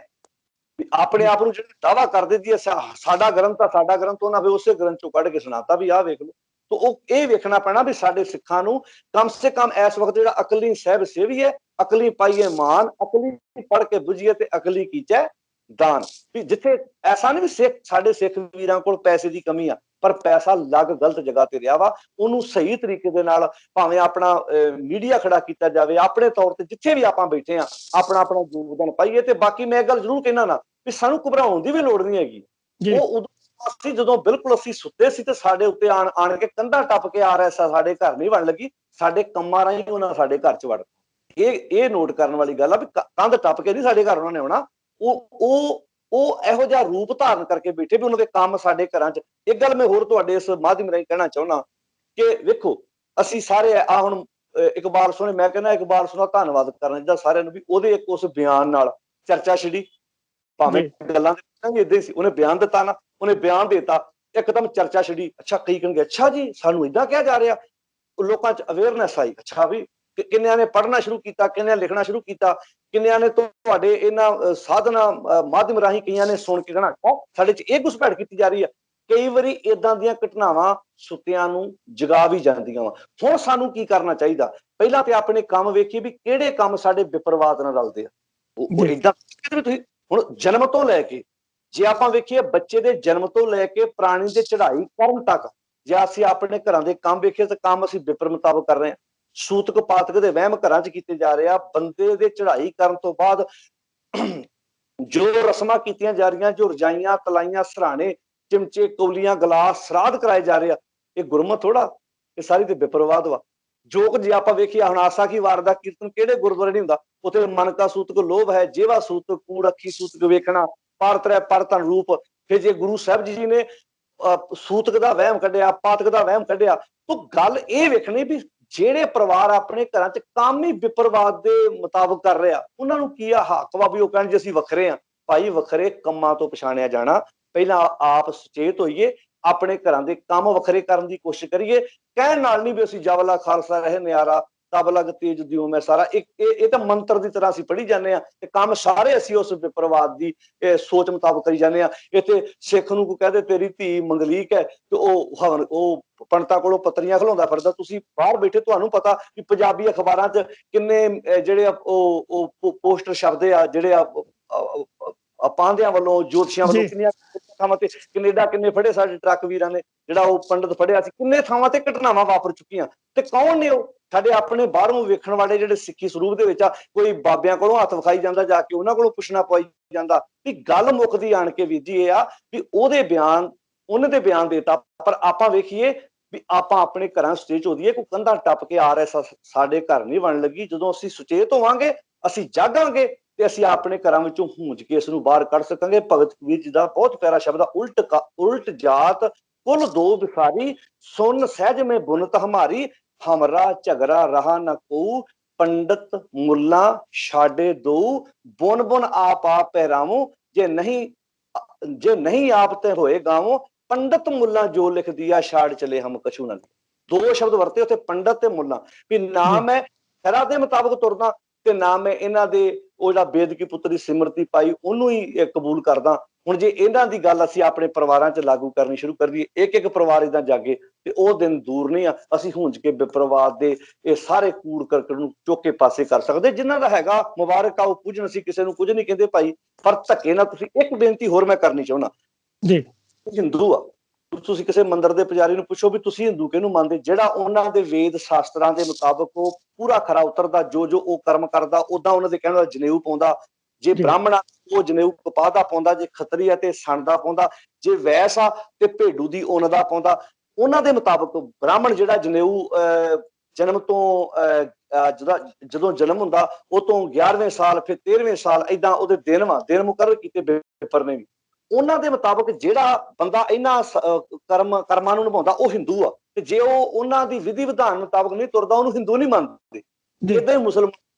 ਆਪਣੇ ਆਪ ਨੂੰ ਜਿਹੜਾ ਦਾਅਵਾ ਕਰ ਦਿੰਦੀ ਹੈ ਸਾਡਾ ਗ੍ਰੰਥ ਆ, ਸਾਡਾ ਗ੍ਰੰਥ, ਉਹਨਾਂ ਫਿਰ ਉਸੇ ਗ੍ਰੰਥ ਚੋਂ ਕੱਢ ਕੇ ਸੁਣਾਤਾ ਵੀ ਆਹ ਵੇਖ ਲਓ। ਤਾਂ ਉਹ ਇਹ ਵੇਖਣਾ ਪੈਣਾ ਵੀ ਸਾਡੇ ਸਿੱਖਾਂ ਨੂੰ ਕਮ ਸੇ ਕਮ ਇਸ ਵਕਤ ਜਿਹੜਾ ਅਕਲੀ ਸਾਹਿਬ ਸੇਵੀ ਹੈ, ਅਕਲੀ ਪਾਈਏ ਮਾਨ, ਅਕਲੀ ਪੜ੍ਹ ਕੇ ਬੁਝੀਏ ਤੇ ਅਕਲੀ ਕੀਚੈ ਦਾਨ। ਵੀ ਜਿੱਥੇ ਐਸਾ ਨਹੀਂ ਵੀ ਸਾਡੇ ਸਿੱਖ ਵੀਰਾਂ ਕੋਲ ਪੈਸੇ ਦੀ ਕਮੀ ਆ, ਪਰ ਪੈਸਾ ਲੱਗ ਗਲਤ ਜਗ੍ਹਾ ਤੇ ਰਿਹਾ ਵਾ। ਉਹਨੂੰ ਸਹੀ ਤਰੀਕੇ ਦੇ ਨਾਲ ਭਾਵੇਂ ਆਪਣਾ ਮੀਡੀਆ ਖੜਾ ਕੀਤਾ ਜਾਵੇ, ਆਪਣੇ ਤੌਰ ਤੇ ਜਿੱਥੇ ਵੀ ਆਪਾਂ ਬੈਠੇ ਆ ਆਪਣਾ ਯੋਗਦਾਨ ਪਾਈਏ। ਤੇ ਬਾਕੀ ਮੈਂ ਗੱਲ ਜ਼ਰੂਰ ਕਹਿਣਾ ਨਾ ਵੀ ਸਾਨੂੰ ਘਬਰਾਉਣ ਦੀ ਵੀ ਲੋੜ ਨਹੀਂ ਹੈਗੀ। ਉਹ ਉਦੋਂ ਅਸੀਂ ਜਦੋਂ ਬਿਲਕੁਲ ਅਸੀਂ ਸੁੱਤੇ ਸੀ ਤੇ ਸਾਡੇ ਉੱਤੇ ਆਣ ਕੇ ਕੰਧਾਂ ਟੱਪ ਕੇ ਆ ਰਿਹਾ ਸਾਡੇ ਘਰ ਨਹੀਂ ਬਣ ਲੱਗੀ, ਸਾਡੇ ਕੰਮਾਂ ਰਾਹੀਂ ਉਹਨਾਂ ਸਾਡੇ ਘਰ ਚ ਵੜ। ਇਹ ਨੋਟ ਕਰਨ ਵਾਲੀ ਗੱਲ ਆ ਵੀ ਕੰਧ ਟੱਪ ਕੇ ਨਹੀਂ ਸਾਡੇ ਘਰ ਉਹਨਾਂ ਨੇ ਆਉਣਾ। ਉਹ ਇਹੋ ਜਿਹਾ ਰੂਪ ਧਾਰਨ ਕਰਕੇ ਬੈਠੇ ਵੀ ਉਹਨਾਂ ਦੇ ਕੰਮ ਸਾਡੇ ਘਰਾਂ 'ਚ। ਇੱਕ ਗੱਲ ਮੈਂ ਹੋਰ ਤੁਹਾਡੇ ਇਸ ਮਾਧਿਅਮ ਰਾਹੀਂ ਕਹਿਣਾ ਚਾਹੁੰਦਾ ਕਿ ਵੇਖੋ ਅਸੀਂ ਸਾਰੇ ਹੁਣ ਇਕਬਾਲ ਸੋਹਣੇ, ਮੈਂ ਕਹਿੰਦਾ ਇਕਬਾਲ ਸੋਹਣਾ ਧੰਨਵਾਦ ਕਰਨਾ ਚਾਹੀਦਾ ਸਾਰਿਆਂ ਨੂੰ ਵੀ ਉਹਦੇ ਇੱਕ ਉਸ ਬਿਆਨ ਨਾਲ ਚਰਚਾ ਛਿੜੀ। ਭਾਵੇਂ ਗੱਲਾਂ ਦੇ ਏਦਾਂ ਹੀ ਸੀ, ਉਹਨੇ ਬਿਆਨ ਦਿੱਤਾ ਨਾ, ਉਹਨੇ ਬਿਆਨ ਦੇਤਾ, ਇੱਕਦਮ ਚਰਚਾ ਛਿੜੀ। ਅੱਛਾ ਕਈ ਕਹਿਣਗੇ ਅੱਛਾ ਜੀ ਸਾਨੂੰ ਏਦਾਂ ਕਿਹਾ ਜਾ ਰਿਹਾ, ਲੋਕਾਂ 'ਚ ਅਵੇਅਰਨੈਸ ਆਈ। ਅੱਛਾ ਵੀ ਕਿੰਨਿਆਂ ਨੇ ਪੜ੍ਹਨਾ ਸ਼ੁਰੂ ਕੀਤਾ, ਕਿੰਨਿਆਂ ਲਿਖਣਾ ਸ਼ੁਰੂ ਕੀਤਾ, ਕਿੰਨਿਆਂ ਨੇ ਤੁਹਾਡੇ ਇਹਨਾਂ ਸਾਧਨਾ ਮਾਧਿਅਮ ਰਾਹੀਂ ਕਈਆਂ ਨੇ ਸੁਣ ਕੇ ਕਹਿਣਾ ਸਾਡੇ 'ਚ ਇਹ ਘੁਸਪੈਠ ਕੀਤੀ ਜਾ ਰਹੀ ਆ। ਕਈ ਵਾਰੀ ਏਦਾਂ ਦੀਆਂ ਘਟਨਾਵਾਂ ਸੁੱਤਿਆਂ ਨੂੰ ਜਗਾ ਵੀ ਜਾਂਦੀਆਂ ਵਾ। ਹੁਣ ਸਾਨੂੰ ਕੀ ਕਰਨਾ ਚਾਹੀਦਾ? ਪਹਿਲਾਂ ਤੇ ਆਪਣੇ ਕੰਮ ਵੇਖੀਏ ਵੀ ਕਿਹੜੇ ਕੰਮ ਸਾਡੇ ਵਿਪਰਵਾਦ ਨਾਲ ਰਲਦੇ ਆ। ਉਹ ਏਦਾਂ ਤੁਸੀਂ ਹੁਣ ਜਨਮ ਤੋਂ ਲੈ ਕੇ ਜੇ ਆਪਾਂ ਵੇਖੀਏ, ਬੱਚੇ ਦੇ ਜਨਮ ਤੋਂ ਲੈ ਕੇ ਪ੍ਰਾਣੀ ਦੇ ਚੜ੍ਹਾਈ ਕਰਨ ਤੱਕ, ਜੇ ਅਸੀਂ ਆਪਣੇ ਘਰਾਂ ਦੇ ਕੰਮ ਵੇਖੀਏ ਤਾਂ ਕੰਮ ਅਸੀਂ ਵਿਪਰ ਮੁਤਾਬਕ ਕਰ ਰਹੇ ਹਾਂ। ਸੂਤਕ ਪਾਤਕ ਦੇ ਵਹਿਮ ਘਰਾਂ 'ਚ ਕੀਤੇ ਜਾ ਰਹੇ ਆ। ਬੰਦੇ ਦੇ ਚੜ੍ਹਾਈ ਕਰਨ ਤੋਂ ਬਾਅਦ ਜੋ ਰਸਮਾਂ ਕੀਤੀਆਂ ਜਾ ਰਹੀਆਂ, ਜੋ ਰਜਾਈਆਂ ਤਲਾਈਆਂ ਸਰਾਣੇ ਚਿਮਚੇ ਕੌਲੀਆਂ ਗਲਾਸ ਸਰਾਧ ਕਰਾਏ ਜਾ ਰਹੇ ਆ, ਇਹ ਗੁਰਮਤ ਥੋੜਾ, ਇਹ ਸਾਰੀ ਤੇ ਵਿਪਰਵਾਦ ਵਾ। ਜੋ ਕਿ ਜੇ ਆਪਾਂ ਵੇਖੀਏ ਹੁਣ ਆਸਾ ਕੀ ਵਾਰ ਦਾ ਕੀਰਤਨ ਕਿਹੜੇ ਗੁਰਦੁਆਰੇ ਨਹੀਂ ਹੁੰਦਾ, ਉੱਥੇ ਮਨ ਕਾ ਸੂਤਕ ਲੋਭ ਹੈ, ਜੇਵਾ ਸੂਤਕ ਕੂੜ ਅੱਖੀ ਸੂਤਕ ਵੇਖਣਾ, ਪਰ ਤਰੈ ਪਰ ਤਨ ਰੂਪ। ਫਿਰ ਜੇ ਗੁਰੂ ਸਾਹਿਬ ਜੀ ਨੇ ਸੂਤਕ ਦਾ ਵਹਿਮ ਕੱਢਿਆ, ਪਾਤਕ ਦਾ ਵਹਿਮ ਕੱਢਿਆ, ਤਾਂ ਗੱਲ ਇਹ ਵੇਖਣੀ ਵੀ ਜਿਹੜੇ ਪਰਿਵਾਰ ਆਪਣੇ ਘਰਾਂ 'ਚ ਕੰਮ ਹੀ ਵਿਪਰਵਾਦ ਦੇ ਮੁਤਾਬਕ ਕਰ ਰਿਹਾ, ਉਹਨਾਂ ਨੂੰ ਕੀ ਆ ਹੱਕ ਵਾ ਵੀ ਉਹ ਕਹਿਣ ਜੇ ਅਸੀਂ ਵੱਖਰੇ ਆ। ਭਾਈ ਵੱਖਰੇ ਕੰਮਾਂ ਤੋਂ ਪਛਾਣਿਆ ਜਾਣਾ, ਪਹਿਲਾਂ ਆਪ ਸੁਚੇਤ ਹੋਈਏ, ਆਪਣੇ ਘਰਾਂ ਦੇ ਕੰਮ ਵੱਖਰੇ ਕਰਨ ਦੀ ਕੋਸ਼ਿਸ਼ ਕਰੀਏ। ਕਹਿਣ ਨਾਲ ਨਹੀਂ ਵੀ ਅਸੀਂ ਜਵਲਾ ਖਾਲਸਾ ਰਹੇ ਨਿਆਰਾ ਤਬ ਲਗ ਤੇਜ ਦਿਓ ਮੈਂ ਸਾਰਾ, ਇਹ ਤਾਂ ਮੰਤਰ ਦੀ ਤਰ੍ਹਾਂ ਅਸੀਂ ਪੜ੍ਹੀ ਜਾਂਦੇ ਆ ਤੇ ਕੰਮ ਸਾਰੇ ਅਸੀਂ ਉਸ ਵਿਪਰਵਾਦ ਦੀ ਸੋਚ ਮੁਤਾਬਕ ਕਰੀ ਜਾਂਦੇ ਆ। ਇੱਥੇ ਸਿੱਖ ਨੂੰ ਕੋਈ ਕਹਦੇ ਤੇਰੀ ਧੀ ਮੰਗਲੀਕ ਹੈ ਤੇ ਉਹ ਪੰਡਤਾਂ ਕੋਲੋਂ ਪੱਤਰੀਆਂ ਖਲਾਉਂਦਾ ਫਿਰਦਾ। ਤੁਸੀਂ ਬਾਹਰ ਬੈਠੇ, ਤੁਹਾਨੂੰ ਪਤਾ ਕਿ ਪੰਜਾਬੀ ਅਖਬਾਰਾਂ 'ਚ ਕਿੰਨੇ ਜਿਹੜੇ ਉਹ ਪੋਸਟਰ ਛਪਦੇ ਆ, ਜਿਹੜੇ ਪਾਂਧਿਆਂ ਵੱਲੋਂ ਜੋਤਸ਼ੀਆਂ ਵੱਲੋਂ ਕਿੰਨੀਆਂ ਥਾਵਾਂ ਤੇ ਕੈਨੇਡਾ ਕਿੰਨੇ ਫੜੇ ਸਾਡੇ ਟਰੱਕ ਵੀਰਾਂ ਨੇ, ਜਿਹੜਾ ਉਹ ਪੰਡਤ ਫੜਿਆ ਸੀ, ਕਿੰਨੇ ਥਾਵਾਂ ਤੇ ਘਟਨਾਵਾਂ ਵਾਪਰ ਚੁੱਕੀਆਂ। ਤੇ ਕੌਣ ਨੇ ਉਹ ਸਾਡੇ ਆਪਣੇ ਬਾਹਰੋਂ ਵੇਖਣ ਵਾਲੇ ਜਿਹੜੇ ਸਿੱਖੀ ਸਰੂਪ ਦੇ ਵਿੱਚ ਆ, ਕੋਈ ਬਾਬਿਆਂ ਕੋਲੋਂ ਹੱਥ ਵਿਖਾਈ ਜਾਂਦਾ, ਜਾ ਕੇ ਉਹਨਾਂ ਕੋਲੋਂ ਪੁੱਛਣਾ ਪਈ ਜਾਂਦਾ। ਵੀ ਗੱਲ ਮੁੱਕਦੀ ਆਣ ਕੇ ਵੀਰ ਜੀ ਇਹ ਆ ਵੀ ਉਹਦੇ ਬਿਆਨ, ਉਹਨੇ ਤੇ ਬਿਆਨ ਦੇਤਾ, ਪਰ ਆਪਾਂ ਵੇਖੀਏ ਵੀ ਆਪਾਂ ਆਪਣੇ ਘਰਾਂ ਸਟੇਜ ਹੋਦੀਏ, ਕੋਈ ਕੰਧਾਂ ਟੱਪ ਕੇ RSS ਸਾਡੇ ਘਰ ਨਹੀਂ ਬਣ ਲੱਗੀ। ਜਦੋਂ ਅਸੀਂ ਸੁਚੇਤ ਹੋਵਾਂਗੇ, ਅਸੀਂ ਜਾਗਾਂਗੇ ਤੇ ਅਸੀਂ ਆਪਣੇ ਘਰਾਂ ਵਿੱਚੋਂ ਹੂੰਜ ਕੇ ਇਸ ਨੂੰ ਬਾਹਰ ਕੱਢ ਸਕਾਂਗੇ। ਭਗਤ ਕਬੀਰ ਜੀ ਦਾ ਬਹੁਤ ਪਿਆਰਾ ਸ਼ਬਦ ਆ, ਉਲਟ ਜਾਤ ਕੁਲ ਦੋ ਵਿਸਾਰੀ, ਸੁਨ ਸਹਿਜ ਮੈਂ ਬੁਨਤ ਹਮਾਰੀ, ਹਮਰਾ ਝਗੜਾ ਰਹਾ ਨਾ ਕੋ, ਪੰਡਤ ਮੁੱਲਾ ਛਾਡੇ ਦੋ, ਬੁਨ ਬੁਨ ਆਪ ਪਹਿਰਾਵੋ, ਜੇ ਨਹੀਂ ਆਪ ਤੇ ਹੋਏ ਗਾਵੋ, ਪੰਡਤ ਮੁੱਲਾ ਜੋ ਲਿਖ ਦਿਆ ਛਾੜ ਚਲੇ ਹਮ ਕਛੂ ਨਾ। ਦੋ ਸ਼ਬਦ ਵਰਤੇ ਉੱਥੇ, ਪੰਡਤ ਤੇ ਮੁੱਲਾ, ਵੀ ਨਾ ਮੈਂ ਖਰਾ ਦੇ ਮੁਤਾਬਕ ਤੁਰਦਾ ਤੇ ਨਾ ਮੈਂ ਇਹਨਾਂ ਦੇ ਉਹ ਜਿਹੜਾ ਬੇਦਕੀ ਪੁੱਤਰੀ ਸਿਮਰਤੀ ਪਾਈ ਉਹਨੂੰ ਹੀ ਕਬੂਲ ਕਰਦਾ। ਹੁਣ ਜੇ ਇਹਨਾਂ ਦੀ ਗੱਲ ਅਸੀਂ ਆਪਣੇ ਪਰਿਵਾਰਾਂ 'ਚ ਲਾਗੂ ਕਰਨੀ ਸ਼ੁਰੂ ਕਰ ਦਈਏ, ਇੱਕ ਪਰਿਵਾਰ ਏਦਾਂ ਜਾਗੇ, ਤੇ ਉਹ ਦਿਨ ਦੂਰ ਨਹੀਂ ਆ। ਅਸੀਂ ਹੁੰਜ ਕੇ ਪਰਿਵਾਰ ਦੇ ਇਹ ਸਾਰੇ ਕੂੜ ਕਰਕਟ ਨੂੰ ਚੁੱਕ ਕੇ ਪਾਸੇ ਕਰ ਸਕਦੇ। ਜਿਨ੍ਹਾਂ ਦਾ ਹੈਗਾ ਮੁਬਾਰਕ ਆ, ਉਹ ਪੂਜਣ, ਅਸੀਂ ਕਿਸੇ ਨੂੰ ਕੁਝ ਨਹੀਂ ਕਹਿੰਦੇ ਭਾਈ, ਪਰ ਧੱਕੇ ਨਾਲ ਤੁਸੀਂ ਇੱਕ ਬੇਨਤੀ ਹੋਰ ਮੈਂ ਕਰਨੀ ਚਾਹੁੰਦਾ ਜੀ। ਹਿੰਦੂ ਆ, ਤੁਸੀਂ ਕਿਸੇ ਮੰਦਿਰ ਦੇ ਪੁਜਾਰੀ ਨੂੰ ਪੁੱਛੋ ਵੀ ਤੁਸੀਂ ਹਿੰਦੂ ਕਿਹਨੂੰ ਮੰਨਦੇ, ਜਿਹੜਾ ਉਹਨਾਂ ਦੇ ਵੇਦ ਸ਼ਾਸਤਰਾਂ ਦੇ ਮੁਤਾਬਕ ਉਹ ਪੂਰਾ ਖਰਾ ਉਤਰਦਾ, ਜੋ ਜੋ ਉਹ ਕਰਮ ਕਰਦਾ ਉਦਾਂ ਉਹਨਾਂ ਦੇ ਕਹਿਣ ਦਾ ਜਨੇਊ ਪਾਉਂਦਾ। ਜੇ ਬ੍ਰਾਹਮਣ ਆ ਉਹ ਜਨੇਊ ਕਪਾਹ ਦਾ ਪਾਉਂਦਾ, ਜੇ ਖੱਤਰੀ ਆ ਤੇ ਸਣ ਦਾ ਪਾਉਂਦਾ, ਜੇ ਵੈਸ ਆ ਤੇ ਭੇਡੂ ਦੀ ਉੱਨ ਦਾ ਪਾਉਂਦਾ। ਉਹਨਾਂ ਦੇ ਮੁਤਾਬਕ ਬ੍ਰਾਹਮਣ ਜਿਹੜਾ ਜਨੇਊ ਜਨਮ ਤੋਂ ਜਦੋਂ ਜਨਮ ਹੁੰਦਾ ਉਹ ਤੋਂ 11ਵੇਂ ਸਾਲ, ਫਿਰ 13ਵੇਂ ਸਾਲ, ਏਦਾਂ ਉਹਦੇ ਦਿਨ ਮੁਕਰਰ ਕੀਤੇ ਪੇਪਰ ਨੇ ਵੀ। ਉਹਨਾਂ ਦੇ ਮੁਤਾਬਕ ਜਿਹੜਾ ਬੰਦਾ ਇਹਨਾਂ ਕਰਮਾਂ ਨੂੰ ਨਿਭਾਉਂਦਾ ਉਹ ਹਿੰਦੂ ਆ, ਤੇ ਜੇ ਉਹ ਉਹਨਾਂ ਦੀ ਵਿਧੀ ਵਿਧਾਨ ਮੁਤਾਬਕ ਨਹੀਂ ਤੁਰਦਾ ਉਹਨੂੰ ਹਿੰਦੂ ਨਹੀਂ ਮੰਨਦੇ। ਏਦਾਂ ਹੀ ਮੁਸਲਮਾਨ,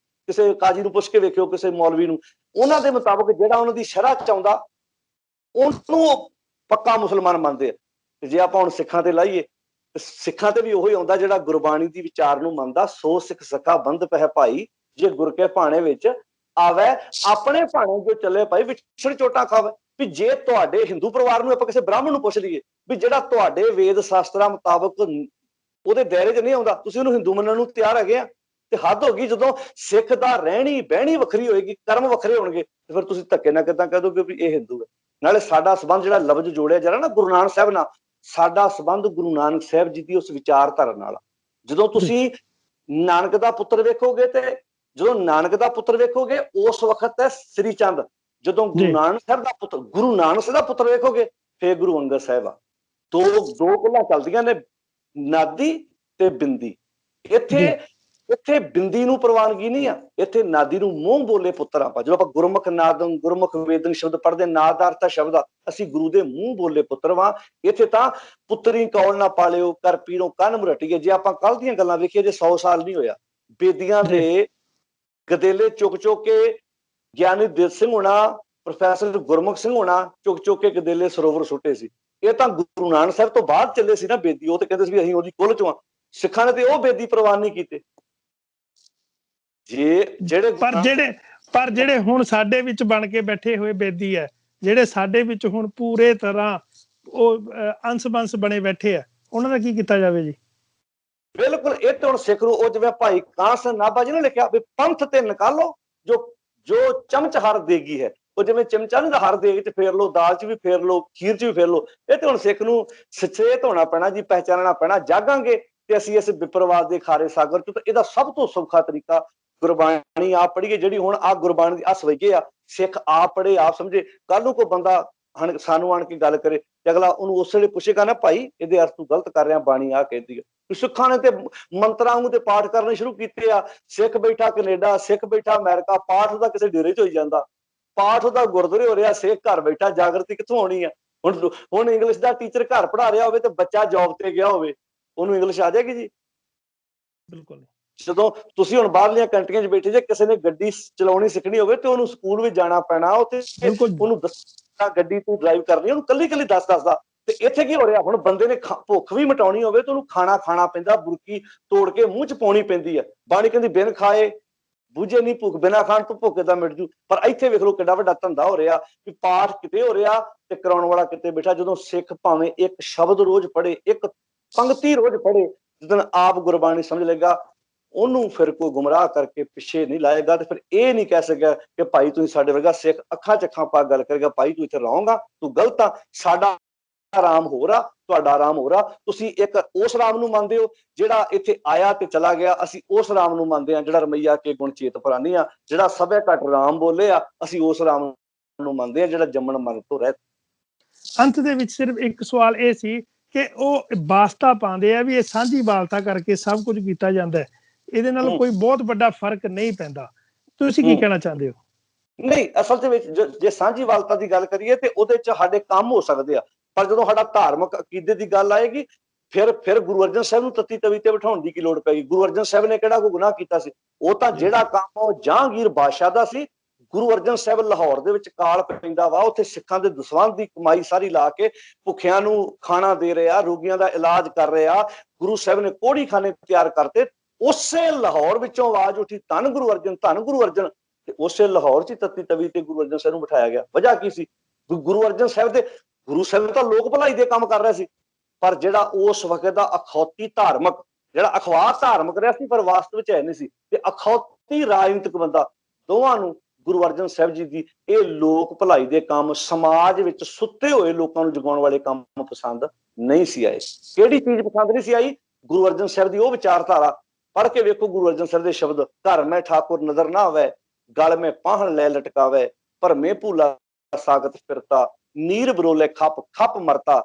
ਕਿਸੇ ਕਾਜੀ ਨੂੰ ਪੁੱਛ ਕੇ ਵੇਖਿਓ, ਕਿਸੇ ਮੌਲਵੀ ਨੂੰ, ਉਹਨਾਂ ਦੇ ਮੁਤਾਬਕ ਜਿਹੜਾ ਉਹਨਾਂ ਦੀ ਸ਼ਰਅ ਚਾਹੁੰਦਾ ਉਹਨੂੰ ਪੱਕਾ ਮੁਸਲਮਾਨ ਮੰਨਦੇ ਆ। ਤੇ ਜੇ ਆਪਾਂ ਹੁਣ ਸਿੱਖਾਂ ਤੇ ਲਾਈਏ, ਸਿੱਖਾਂ ਤੇ ਵੀ ਉਹੀ ਆਉਂਦਾ ਜਿਹੜਾ ਗੁਰਬਾਣੀ ਦੀ ਵਿਚਾਰ ਨੂੰ ਮੰਨਦਾ। ਸੋ ਸਿੱਖ ਸਖਾ ਬੰਧ ਪਹਿ ਭਾਈ, ਜੇ ਗੁਰ ਕੇ ਭਾਣੇ ਵਿੱਚ ਆਵੇ, ਆਪਣੇ ਭਾਣੇ ਜੋ ਚੱਲੇ ਭਾਈ ਵਿਛੜ ਚੋਟਾਂ ਖਾਵੇ। ਵੀ ਜੇ ਤੁਹਾਡੇ ਹਿੰਦੂ ਪਰਿਵਾਰ ਨੂੰ ਆਪਾਂ ਕਿਸੇ ਬ੍ਰਾਹਮਣ ਨੂੰ ਪੁੱਛ ਲਈਏ ਵੀ ਜਿਹੜਾ ਤੁਹਾਡੇ ਵੇਦ ਸ਼ਾਸਤਰਾਂ ਮੁਤਾਬਕ ਉਹਦੇ ਦਾਇਰੇ 'ਚ ਨਹੀਂ ਆਉਂਦਾ, ਤੁਸੀਂ ਉਹਨੂੰ ਹਿੰਦੂ ਮੰਨਣ ਨੂੰ ਤਿਆਰ ਹੈਗੇ ਆ, ਤੇ ਹੱਦ ਹੋ ਗਈ। ਜਦੋਂ ਸਿੱਖ ਦਾ ਰਹਿਣੀ ਬਹਿਣੀ ਵੱਖਰੀ ਹੋਏਗੀ, ਕਰਮ ਵੱਖਰੇ ਹੋਣਗੇ, ਤੇ ਫਿਰ ਤੁਸੀਂ ਧੱਕੇ ਨਾਲ ਕਿੱਦਾਂ ਕਹਿ ਦੋਗੇ ਵੀ ਇਹ ਹਿੰਦੂ ਹੈ। ਨਾਲੇ ਸਾਡਾ ਸੰਬੰਧ ਜਿਹੜਾ ਲਫ਼ਜ਼ ਜੋੜਿਆ ਜਾ ਰਿਹਾ ਨਾ ਗੁਰੂ ਨਾਨਕ ਸਾਹਿਬ ਨਾਲ, ਸਾਡਾ ਸੰਬੰਧ ਗੁਰੂ ਨਾਨਕ ਸਾਹਿਬ ਜੀ ਦੀ ਉਸ ਵਿਚਾਰਧਾਰਾ ਨਾਲ। ਜਦੋਂ ਤੁਸੀਂ ਨਾਨਕ ਦਾ ਪੁੱਤਰ ਵੇਖੋਗੇ, ਤੇ ਜਦੋਂ ਨਾਨਕ ਦਾ ਪੁੱਤਰ ਵੇਖੋਗੇ ਉਸ ਵਕਤ ਹੈ ਸ੍ਰੀ ਚੰਦ। ਜਦੋਂ ਗੁਰੂ ਨਾਨਕ ਸਾਹਿਬ ਦਾ ਪੁੱਤਰ ਵੇਖੋਗੇ ਫੇਰ ਗੁਰੂ ਅੰਗਦ ਸਾਹਿਬ ਆ। ਦੋ ਗੱਲਾਂ ਚੱਲਦੀਆਂ ਨੇ, ਨਾਦੀ ਤੇ ਬਿੰਦੀ। ਇੱਥੇ ਬਿੰਦੀ ਨੂੰ ਪ੍ਰਵਾਨਗੀ ਨਹੀਂ ਆ, ਇੱਥੇ ਨਾਦੀ ਨੂੰ ਮੂੰਹ ਬੋਲੇ ਪੁੱਤਰ ਆਪਾਂ। ਜਦੋਂ ਆਪਾਂ ਗੁਰਮੁਖ ਵੇਦਨ ਸ਼ਬਦ ਪੜ੍ਹਦੇ, ਨਾਦ ਦਾ ਅਰਥ ਸ਼ਬਦ ਆ, ਅਸੀਂ ਗੁਰੂ ਦੇ ਮੂੰਹ ਬੋਲੇ ਪੁੱਤਰ ਵਾਂ। ਇੱਥੇ ਤਾਂ ਪੁੱਤਰੀ ਕੌਲ ਨਾ ਪਾਲਿਓ, ਕਰ ਪੀਰੋਂ ਕੰਨ ਮੁਰਟੀਏ। ਜੇ ਆਪਾਂ ਕੱਲ ਦੀਆਂ ਗੱਲਾਂ ਵੇਖੀਏ, ਜੇ 100 ਸਾਲ ਨਹੀਂ ਹੋਇਆ, ਬੇਦੀਆਂ ਦੇ ਗਦੇਲੇ ਚੁੱਕ ਕੇ ਗਿਆਨੀ ਦਿਲ ਸਿੰਘ ਹੋਣਾ, ਪ੍ਰੋਫੈਸਰ ਗੁਰਮੁਖ ਸਿੰਘ ਹੋਣਾ ਚੁੱਕ ਕੇ ਗਦੇਲੇ ਸਰੋਵਰ ਸੁੱਟੇ ਸੀ। ਇਹ ਤਾਂ ਗੁਰੂ ਨਾਨਕ ਸਾਹਿਬ ਤੋਂ ਬਾਅਦ ਚੱਲੇ ਸੀ ਨਾ ਬੇਦੀ। ਉਹ ਤੇ ਕਹਿੰਦੇ ਸੀ ਵੀ ਅਸੀਂ ਉਹਦੀ ਕੁੱਲ ਚੋਂ ਆ। ਸਿੱਖਾਂ ਨੇ ਤੇ ਉਹ ਬੇਦੀ ਪ੍ਰਵਾਨ ਨਹੀਂ ਕੀਤੇ। ਪਰ ਜਿਹੜੇ ਹੁਣ ਸਾਡੇ ਵਿੱਚ ਬਣ ਕੇ ਬੈਠੇ ਹੋਏ ਬੇਦੀ ਹੈ, ਜਿਹੜੇ ਸਾਡੇ ਵਿੱਚ ਹੁਣ ਪੂਰੇ ਤਰ੍ਹਾਂ ਉਹ ਅੰਸ਼ ਬੰਸ ਬਣੇ ਬੈਠੇ ਆ, ਉਹਨਾਂ ਦਾ ਕੀ ਕੀਤਾ ਜਾਵੇ ਜੀ? ਬਿਲਕੁਲ, ਇਹ ਤੇ ਹੁਣ ਸਿੱਖ ਨੂੰ ਉਹ ਜਿਵੇਂ ਭਾਈ ਕਾਂਸ ਨਾਭਾ ਜੀ ਨੇ ਲਿਖਿਆ ਵੀ ਪੰਥ ਤੇ ਨਿਕਾਲੋ ਜੋ ਚਮਚ ਹਰ ਦੇਗੀ ਹੈ। ਉਹ ਜਿਵੇਂ ਚਮਚਾ ਨਹੀਂ, ਹਰ ਦੇਗ 'ਚ ਫੇਰ ਲੋ, ਦਾਲ 'ਚ ਵੀ ਫੇਰ ਲੋ, ਖੀਰ 'ਚ ਵੀ ਫੇਰ ਲੋ। ਇਹ ਤੇ ਹੁਣ ਸਿੱਖ ਨੂੰ ਸੁਚੇਤ ਹੋਣਾ ਪੈਣਾ ਜੀ, ਪਹਿਚਾਨਣਾ ਪੈਣਾ। ਜਾਗਾਂਗੇ ਤੇ ਅਸੀਂ ਇਸ ਵਿਪਰਵਾਦ ਦੇ ਖਾਰੇ ਸਾਗਰ 'ਚ। ਇਹਦਾ ਸਭ ਤੋਂ ਸੌਖਾ ਤਰੀਕਾ ਗੁਰਬਾਣੀ ਆਪ ਪੜ੍ਹੀਏ। ਜਿਹੜੀ ਹੁਣ ਆ ਗੁਰਬਾਣੀ ਦੀ ਸਵਈਏ ਆ, ਸਿੱਖ ਆਪ ਪੜ੍ਹੇ, ਆਪ ਸਮਝੇ। ਕੱਲ ਨੂੰ ਕੋਈ ਬੰਦਾ ਸਾਨੂੰ ਆਣ ਕੇ ਗੱਲ ਕਰੇ ਤੇ ਅਗਲਾ ਉਹਨੂੰ ਉਸ ਵੇਲੇ ਪੁੱਛੇਗਾ ਨਾ, ਭਾਈ ਇਹਦੇ ਅਰਥ ਤੂੰ ਗਲਤ ਕਰ ਰਿਹਾ, ਬਾਣੀ ਆ ਕਹਿੰਦੀ ਹੈ। ਸਿੱਖਾਂ ਨੇ ਤੇ ਮੰਤਰਾਂ ਵਾਂਗੂ ਤੇ ਪਾਠ ਕਰਨੇ ਸ਼ੁਰੂ ਕੀਤੇ ਆ। ਸਿੱਖ ਬੈਠਾ ਕੈਨੇਡਾ, ਸਿੱਖ ਬੈਠਾ ਅਮਰੀਕਾ, ਪਾਠ ਉਹਦਾ ਕਿਸੇ ਡੇਰੇ 'ਚ ਹੋਈ ਜਾਂਦਾ, ਪਾਠ ਉਹਦਾ ਗੁਰਦੁਆਰੇ ਹੋ ਰਿਹਾ। ਸਿੱਖ ਘਰ ਬੈਠਾ, ਜਾਗਰਤੀ ਕਿੱਥੋਂ ਆਉਣੀ ਆ? ਹੁਣ ਇੰਗਲਿਸ਼ ਦਾ ਟੀਚਰ ਘਰ ਪੜ੍ਹਾ ਰਿਹਾ ਹੋਵੇ ਤੇ ਬੱਚਾ ਜੌਬ ਤੇ ਗਿਆ ਹੋਵੇ, ਉਹਨੂੰ ਇੰਗਲਿਸ਼ ਆ ਜਾਏਗੀ ਜੀ? ਬਿਲਕੁਲ। ਜਦੋਂ ਤੁਸੀਂ ਹੁਣ ਬਾਹਰਲੀਆਂ ਕੰਟਰੀਆਂ 'ਚ ਬੈਠੇ, ਜੇ ਕਿਸੇ ਨੇ ਗੱਡੀ ਚਲਾਉਣੀ ਸਿੱਖਣੀ ਹੋਵੇ ਤੇ ਉਹਨੂੰ ਸਕੂਲ ਵਿੱਚ ਜਾਣਾ ਪੈਣਾ, ਉੱਥੇ ਉਹਨੂੰ ਦੱਸਣਾ ਗੱਡੀ ਤੂੰ ਡਰਾਈਵ ਕਰਨੀ, ਉਹਨੂੰ ਕੱਲੀ ਦੱਸਦਾ। ਤੇ ਇੱਥੇ ਕੀ ਹੋ ਰਿਹਾ? ਹੁਣ ਬੰਦੇ ਨੇ ਭੁੱਖ ਵੀ ਮਿਟਾਉਣੀ ਹੋਵੇ ਤੇ ਉਹਨੂੰ ਖਾਣਾ ਪੈਂਦਾ, ਬੁਰਕੀ ਤੋੜ ਕੇ ਮੂੰਹ 'ਚ ਪਾਉਣੀ ਪੈਂਦੀ ਹੈ। ਬਾਣੀ ਕਹਿੰਦੀ ਬਿਨ ਖਾਏ ਬੂਝੇ ਨਹੀਂ ਭੁੱਖ, ਬਿਨਾਂ ਖਾਣ ਤੋਂ ਭੁੱਖ ਏਦਾਂ ਮਿਟ ਜੂ। ਪਰ ਇੱਥੇ ਵੇਖ ਲਓ ਕਿੱਡਾ ਵੱਡਾ ਧੰਦਾ ਹੋ ਰਿਹਾ ਕਿ ਪਾਠ ਕਿਤੇ ਹੋ ਰਿਹਾ ਤੇ ਕਰਾਉਣ ਵਾਲਾ ਕਿਤੇ ਬੈਠਾ। ਜਦੋਂ ਸਿੱਖ ਭਾਵੇਂ ਇੱਕ ਸ਼ਬਦ ਰੋਜ਼ ਪੜ੍ਹੇ, ਇੱਕ ਪੰਕਤੀ ਰੋਜ਼ ਪੜ੍ਹੇ, ਜਦੋਂ ਆਪ ਗੁਰਬਾਣੀ ਸਮਝ ਲਏਗਾ, ਉਹਨੂੰ ਫਿਰ ਕੋਈ ਗੁੰਮਰਾਹ ਕਰਕੇ ਪਿੱਛੇ ਨਹੀਂ ਲਾਏਗਾ ਤੇ ਫਿਰ ਇਹ ਨਹੀਂ ਕਹਿ ਸਕਿਆ ਕਿ ਭਾਈ ਤੁਸੀਂ ਸਾਡੇ ਵਰਗਾ ਸਿੱਖ ਅੱਖਾਂ 'ਚ ਅੱਖਾਂ ਪਾ ਗੱਲ ਕਰੇਗਾ, ਭਾਈ ਤੂੰ ਇੱਥੇ ਰਹੋਂਗਾ, ਤੂੰ ਗਲਤ ਆ, ਸਾਡਾ ਆਰਾਮ ਹੋ ਰਹਾ, ਤੁਹਾਡਾ ਆਰਾਮ ਹੋ ਰਹਾ। ਤੁਸੀਂ ਇੱਕ ਉਸ ਰਾਮ ਨੂੰ ਮੰਨਦੇ ਹੋ ਜਿਹੜਾ ਇੱਥੇ ਆਇਆ ਤੇ ਚਲਾ ਗਿਆ, ਅਸੀਂ ਉਸ ਰਾਮ ਨੂੰ ਮੰਨਦੇ ਹਾਂ ਜਿਹੜਾ ਰਮਈਆ ਕੇ ਗੁਣ ਚੇਤ ਪ੍ਰਾਨੀ ਆ, ਜਿਹੜਾ ਸਭੇ ਘਟ ਰਾਮ ਬੋਲੇ ਆ, ਅਸੀਂ ਉਸ ਰਾਮ ਨੂੰ ਮੰਨਦੇ ਹਾਂ ਜਿਹੜਾ ਜੰਮਣ ਮਰਨ ਤੋਂ ਰਹਿਤ। ਅੰਤ ਦੇ ਵਿੱਚ ਸਿਰਫ ਇੱਕ ਸਵਾਲ ਇਹ ਸੀ ਕਿ ਉਹ ਵਾਸਤਾ ਪਾਉਂਦੇ ਆ ਵੀ ਇਹ ਸਾਂਝੀ ਵਾਲਤਾ ਕਰਕੇ ਸਭ ਕੁਝ ਕੀਤਾ ਜਾਂਦਾ ਹੈ, ਇਹਦੇ ਨਾਲ ਕੋਈ ਬਹੁਤ ਵੱਡਾ ਫਰਕ ਨਹੀਂ ਪੈਂਦਾ। ਤੁਸੀਂ ਕੀ ਕਹਿਣਾ ਚਾਹੁੰਦੇ ਹੋ? ਨਹੀਂ, ਅਸਲ ਦੇ ਵਿੱਚ ਜੇ ਸਾਂਝੀ ਵਾਲਤਾ ਦੀ ਗੱਲ ਕਰੀਏ ਤੇ ਉਹਦੇ 'ਚ ਸਾਡੇ ਕੰਮ ਹੋ ਸਕਦੇ ਆ, ਪਰ ਜਦੋਂ ਸਾਡਾ ਧਾਰਮਿਕ ਅਕੀਦੇ ਦੀ ਗੱਲ ਆਏਗੀ ਫਿਰ ਗੁਰੂ ਅਰਜਨ ਸਾਹਿਬ ਨੂੰ ਤੱਤੀ ਤਵੀ ਤੇ ਬਿਠਾਉਣ ਦੀ ਕੀ ਲੋੜ ਪੈਗੀ? ਗੁਰੂ ਅਰਜਨ ਸਾਹਿਬ ਨੇ ਕਿਹੜਾ ਕੋਈ ਗੁਨਾਹ ਕੀਤਾ ਸੀ? ਉਹ ਤਾਂ ਜਿਹੜਾ ਕੰਮ ਉਹ ਜਹਾਂਗੀਰ ਬਾਦਸ਼ਾਹ ਦਾ ਸੀ, ਗੁਰੂ ਅਰਜਨ ਸਾਹਿਬ ਲਾਹੌਰ ਦੇ ਵਿੱਚ ਕਾਲ ਪੈਂਦਾ ਵਾ, ਉੱਥੇ ਸਿੱਖਾਂ ਦੇ ਦਸਵੰਧ ਦੀ ਕਮਾਈ ਸਾਰੀ ਲਾ ਕੇ ਭੁੱਖਿਆਂ ਨੂੰ ਖਾਣਾ ਦੇ ਰਿਹਾ, ਰੋਗੀਆਂ ਦਾ ਇਲਾਜ ਕਰ ਰਿਹਾ। ਗੁਰੂ ਸਾਹਿਬ ਨੇ ਕੋਹੜੀ ਖਾਨੇ ਤਿਆਰ ਕਰਤੇ, ਉਸੇ ਲਾਹੌਰ ਵਿੱਚੋਂ ਆਵਾਜ਼ ਉੱਠੀ ਧੰਨ ਗੁਰੂ ਅਰਜਨ, ਧੰਨ ਗੁਰੂ ਅਰਜਨ, ਤੇ ਉਸੇ ਲਾਹੌਰ 'ਚ ਤੱਤੀ ਤਵੀ ਤੇ ਗੁਰੂ ਅਰਜਨ ਸਾਹਿਬ ਨੂੰ ਬਿਠਾਇਆ ਗਿਆ। ਵਜ੍ਹਾ ਕੀ ਸੀ? ਗੁਰੂ ਅਰਜਨ ਸਾਹਿਬ ਦੇ ਗੁਰੂ ਸਾਹਿਬ ਤਾਂ ਲੋਕ ਭਲਾਈ ਦੇ ਕੰਮ ਕਰ ਰਹੇ ਸੀ, ਪਰ ਜਿਹੜਾ ਉਸ ਵਕਤ ਦਾ ਅਖੌਤੀ ਧਾਰਮਿਕ, ਜਿਹੜਾ ਅਖਵਾਰ ਧਾਰਮਿਕ ਰਿਹਾ ਸੀ ਪਰ ਵਾਸਤਵ ਵਿੱਚ ਹੈ ਨਹੀਂ ਸੀ, ਤੇ ਅਖੌਤੀ ਰਾਜਨੀਤਿਕ ਬੰਦਾ, ਦੋਵਾਂ ਨੂੰ ਗੁਰੂ ਅਰਜਨ ਸਾਹਿਬ ਜੀ ਦੀ ਇਹ ਲੋਕ ਭਲਾਈ ਦੇ ਕੰਮ, ਸਮਾਜ ਵਿੱਚ ਸੁੱਤੇ ਹੋਏ ਲੋਕਾਂ ਨੂੰ ਜਗਾਉਣ ਵਾਲੇ ਕੰਮ ਪਸੰਦ ਨਹੀਂ ਸੀ ਆਏ। ਕਿਹੜੀ ਚੀਜ਼ ਪਸੰਦ ਨਹੀਂ ਸੀ ਆਈ? ਗੁਰੂ ਅਰਜਨ ਸਾਹਿਬ ਦੀ ਉਹ ਵਿਚਾਰਧਾਰਾ। ਪੜ੍ਹ ਕੇ ਵੇਖੋ ਗੁਰੂ ਅਰਜਨ ਸਾਹਿਬ ਦੇ ਸ਼ਬਦ, ਘਰ ਮੈਂ ਠਾਕੁਰ ਨਜ਼ਰ ਨਾ ਆਵੇ, ਗਲ ਮੈਂ ਪਾਹਣ ਲੈ ਲਟਕਾਵੇ, ਭਰਮੇ ਭੂਲਾ ਸਾਗਤ ਫਿਰਤਾ, ਨੀਰ ਬਰੋਲੇ ਖੱਪ ਖੱਪ ਮਰਤਾ,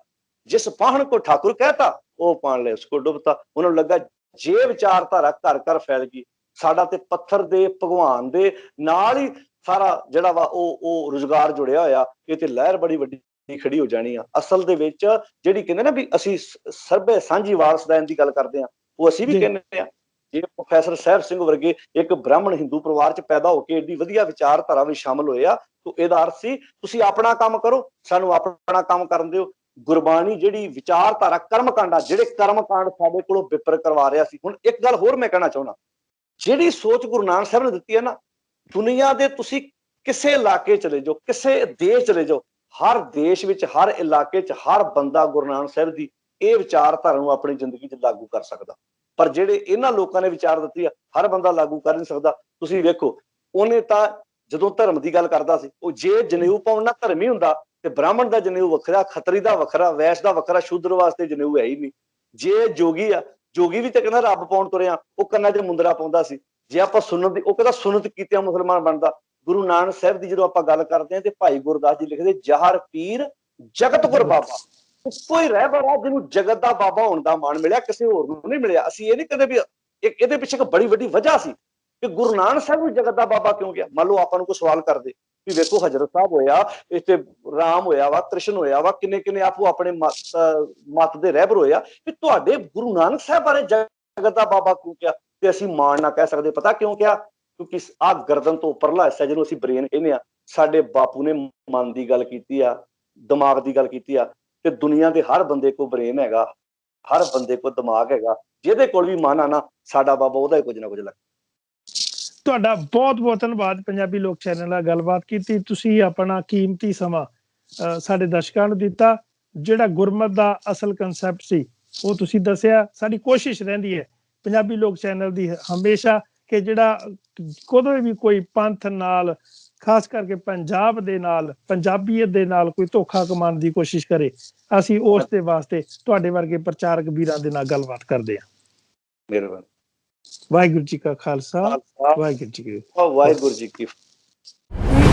ਜਿਸ ਪਾਹਣ ਕੋ ਠਾਕੁਰ ਕਹਿਤਾ ਉਹ ਪਾਣ ਲੈ ਉਸਕੋ ਡੁੱਬਤਾ। ਉਹਨਾਂ ਨੂੰ ਲੱਗਾ ਜੇ ਵਿਚਾਰਧਾਰਾ ਘਰ ਘਰ ਫੈਲ ਗਈ, ਸਾਡਾ ਤੇ ਪੱਥਰ ਦੇ ਭਗਵਾਨ ਦੇ ਨਾਲ ਹੀ ਸਾਰਾ ਜਿਹੜਾ ਵਾ ਉਹ ਰੁਜ਼ਗਾਰ ਜੁੜਿਆ ਹੋਇਆ, ਇਹ ਤੇ ਲਹਿਰ ਬੜੀ ਵੱਡੀ ਖੜੀ ਹੋ ਜਾਣੀ ਆ। ਅਸਲ ਦੇ ਵਿੱਚ ਜਿਹੜੀ ਕਹਿੰਦੇ ਨਾ ਵੀ ਅਸੀਂ ਸਰਬੇ ਸਾਂਝੀ ਵਾਰਸਦਾਨ ਦੀ ਗੱਲ ਕਰਦੇ ਆ, ਉਹ ਅਸੀਂ ਵੀ ਕਹਿੰਦੇ ਆ। ਜੇ ਪ੍ਰੋਫੈਸਰ ਸਾਹਿਬ ਸਿੰਘ ਵਰਗੇ ਇੱਕ ਬ੍ਰਾਹਮਣ ਹਿੰਦੂ ਪਰਿਵਾਰ 'ਚ ਪੈਦਾ ਹੋ ਕੇ ਏਡੀ ਵਧੀਆ ਵਿਚਾਰਧਾਰਾ ਵਿੱਚ ਸ਼ਾਮਲ ਹੋਏ ਆ, ਤਾਂ ਇਹਦਾ ਅਰਥ ਸੀ ਤੁਸੀਂ ਆਪਣਾ ਕੰਮ ਕਰੋ, ਸਾਨੂੰ ਆਪਣਾ ਕੰਮ ਕਰਨ ਦਿਓ। ਗੁਰਬਾਣੀ ਜਿਹੜੀ ਵਿਚਾਰਧਾਰਾ ਕਰਮਕਾਂਡਾ, ਜਿਹੜੇ ਕਰਮਕਾਂਡ ਸਾਡੇ ਕੋਲੋਂ ਵਿਪਰ ਕਰਵਾ ਰਿਹਾ ਸੀ। ਹੁਣ ਇੱਕ ਗੱਲ ਹੋਰ ਮੈਂ ਕਹਿਣਾ ਚਾਹੁੰਦਾ, ਜਿਹੜੀ ਸੋਚ ਗੁਰੂ ਨਾਨਕ ਸਾਹਿਬ ਨੇ ਦਿੱਤੀ ਹੈ ਨਾ, ਦੁਨੀਆ ਦੇ ਤੁਸੀਂ ਕਿਸੇ ਇਲਾਕੇ ਚਲੇ ਜਾਓ, ਕਿਸੇ ਦੇਸ਼ ਚਲੇ ਜਾਓ, ਹਰ ਦੇਸ਼ ਵਿੱਚ, ਹਰ ਇਲਾਕੇ 'ਚ ਹਰ ਬੰਦਾ ਗੁਰੂ ਨਾਨਕ ਸਾਹਿਬ ਦੀ ਇਹ ਵਿਚਾਰਧਾਰਾ ਨੂੰ ਆਪਣੀ ਜ਼ਿੰਦਗੀ 'ਚ ਲਾਗੂ ਕਰ ਸਕਦਾ। ਪਰ ਜਿਹੜੇ ਇਹਨਾਂ ਲੋਕਾਂ ਨੇ ਵਿਚਾਰ ਦਿੱਤੀ ਆ, ਹਰ ਬੰਦਾ ਲਾਗੂ ਕਰ ਨਹੀਂ ਸਕਦਾ। ਤੁਸੀਂ ਵੇਖੋ, ਉਹਨੇ ਤਾਂ ਜਦੋਂ ਧਰਮ ਦੀ ਗੱਲ ਕਰਦਾ ਸੀ, ਉਹ ਜੇ ਜਨੇਊ ਪਾਉਣ ਨਾਲ ਧਰਮ ਹੀ ਹੁੰਦਾ ਤੇ ਬ੍ਰਾਹਮਣ ਦਾ ਜਨੇਊ ਵੱਖਰਾ, ਖੱਤਰੀ ਦਾ ਵੱਖਰਾ, ਵੈਸ਼ ਦਾ ਵੱਖਰਾ, ਸ਼ੂਦਰ ਵਾਸਤੇ ਜਨੇਊ ਹੈ ਹੀ ਨਹੀਂ। ਜੇ ਜੋਗੀ ਆ, ਜੋਗੀ ਵੀ ਤਾਂ ਕਹਿੰਦਾ ਰੱਬ ਪਾਉਣ ਤੁਰਿਆ, ਉਹ ਕੰਨਾਂ 'ਚ ਮੁੰਦਰਾ ਪਾਉਂਦਾ ਸੀ। ਜੇ ਆਪਾਂ ਸੁਨਤ ਦੀ, ਉਹ ਕਹਿੰਦਾ ਸੁਨਤ ਕੀਤਿਆਂ ਮੁਸਲਮਾਨ ਬਣਦਾ। ਗੁਰੂ ਨਾਨਕ ਸਾਹਿਬ ਦੀ ਜਦੋਂ ਆਪਾਂ ਗੱਲ ਕਰਦੇ ਹਾਂ ਤੇ ਭਾਈ ਗੁਰਦਾਸ ਜੀ ਲਿਖਦੇ, ਜਹਰ ਪੀਰ ਜਗਤ ਗੁਰ ਬਾਬਾ, ਇੱਕੋ ਹੀ ਰਹਿਬਰ ਆ ਜਿਹਨੂੰ ਜਗਤ ਦਾ ਬਾਬਾ ਹੋਣ ਦਾ ਮਾਣ ਮਿਲਿਆ, ਕਿਸੇ ਹੋਰ ਨੂੰ ਨਹੀਂ ਮਿਲਿਆ। ਅਸੀਂ ਇਹ ਨਹੀਂ ਕਹਿੰਦੇ ਵੀ ਇਹਦੇ ਪਿੱਛੇ ਇੱਕ ਬੜੀ ਵੱਡੀ ਵਜ੍ਹਾ ਸੀ ਕਿ ਗੁਰੂ ਨਾਨਕ ਸਾਹਿਬ ਨੂੰ ਜਗਤ ਦਾ ਬਾਬਾ ਕਿਉਂ ਗਿਆ। ਮੰਨ ਲਓ ਆਪਾਂ ਨੂੰ ਕੋਈ ਸਵਾਲ ਕਰਦੇ ਵੀ ਵੇਖੋ ਹਜ਼ਰਤ ਸਾਹਿਬ ਹੋਇਆ, ਇੱਥੇ ਰਾਮ ਹੋਇਆ ਵਾ, ਕ੍ਰਿਸ਼ਨ ਹੋਇਆ ਵਾ, ਕਿੰਨੇ ਕਿੰਨੇ ਆਪੋ ਆਪਣੇ ਮਤ ਦੇ ਰਹਿਬਰ ਹੋਇਆ, ਵੀ ਤੁਹਾਡੇ ਗੁਰੂ ਨਾਨਕ ਸਾਹਿਬ ਬਾਰੇ ਜਗਤ ਦਾ ਬਾਬਾ ਕਿਉਂ ਕਿਹਾ? ਤੇ ਅਸੀਂ ਮਾਣ ਨਾ ਕਹਿ ਸਕਦੇ। ਪਤਾ ਕਿਉਂ ਕਿਹਾ? ਕਿਉਂਕਿ ਆਹ ਗਰਦਨ ਤੋਂ ਉੱਪਰਲਾ ਹਿੱਸਾ ਜਿਹਨੂੰ ਅਸੀਂ ਬ੍ਰੇਨ ਕਹਿੰਦੇ ਆ, ਸਾਡੇ ਬਾਪੂ ਨੇ ਮਨ ਦੀ ਗੱਲ ਕੀਤੀ ਆ, ਦਿਮਾਗ ਦੀ ਗੱਲ ਕੀਤੀ ਆ, ਤੇ ਦੁਨੀਆ ਦੇ ਹਰ ਬੰਦੇ ਕੋਲ ਬ੍ਰੇਨ ਹੈਗਾ, ਹਰ ਬੰਦੇ ਕੋਲ ਦਿਮਾਗ ਹੈਗਾ। ਜਿਹਦੇ ਕੋਲ ਵੀ ਮਨ ਆ ਨਾ, ਸਾਡਾ ਬਾਬਾ ਉਹਦਾ ਹੀ ਕੁਝ ਨਾ ਕੁਝ ਲੱਗ। ਤੁਹਾਡਾ ਬਹੁਤ ਬਹੁਤ ਧੰਨਵਾਦ। ਪੰਜਾਬੀ ਲੋਕ ਚੈਨਲ ਨਾਲ ਗੱਲਬਾਤ ਕੀਤੀ, ਤੁਸੀਂ ਆਪਣਾ ਕੀਮਤੀ ਸਮਾਂ ਸਾਡੇ ਦਰਸ਼ਕਾਂ ਨੂੰ ਦਿੱਤਾ। ਜਿਹੜਾ ਗੁਰਮਤ ਦਾ ਅਸਲ ਕਨਸੈਪਟ ਸੀ ਉਹ ਤੁਸੀਂ ਦੱਸਿਆ। ਸਾਡੀ ਕੋਸ਼ਿਸ਼ ਰਹਿੰਦੀ ਹੈ ਪੰਜਾਬੀ ਲੋਕ ਚੈਨਲ ਦੀ ਹਮੇਸ਼ਾ ਕਿ ਜਿਹੜਾ ਕਦੇ ਵੀ ਕੋਈ ਪੰਥ ਨਾਲ, ਖਾਸ ਕਰਕੇ ਪੰਜਾਬ ਦੇ ਨਾਲ, ਪੰਜਾਬੀਅਤ ਦੇ ਨਾਲ ਕੋਈ ਧੋਖਾ ਕਮਾਉਣ ਦੀ ਕੋਸ਼ਿਸ਼ ਕਰੇ, ਅਸੀਂ ਉਸ ਦੇ ਵਾਸਤੇ ਤੁਹਾਡੇ ਵਰਗੇ ਪ੍ਰਚਾਰਕ ਵੀਰਾਂ ਦੇ ਨਾਲ ਗੱਲਬਾਤ ਕਰਦੇ ਹਾਂ। ਮਿਹਰਬਾਨੀ। ਵਾਹਿਗੁਰੂ ਜੀ ਕਾ ਖਾਲਸਾ, ਵਾਹਿਗੁਰੂ ਜੀ ਕੀ ਫਤਿਹ। ਵਾਹਿਗੁਰੂ ਜੀ ਕੀ ਫਤਿਹ।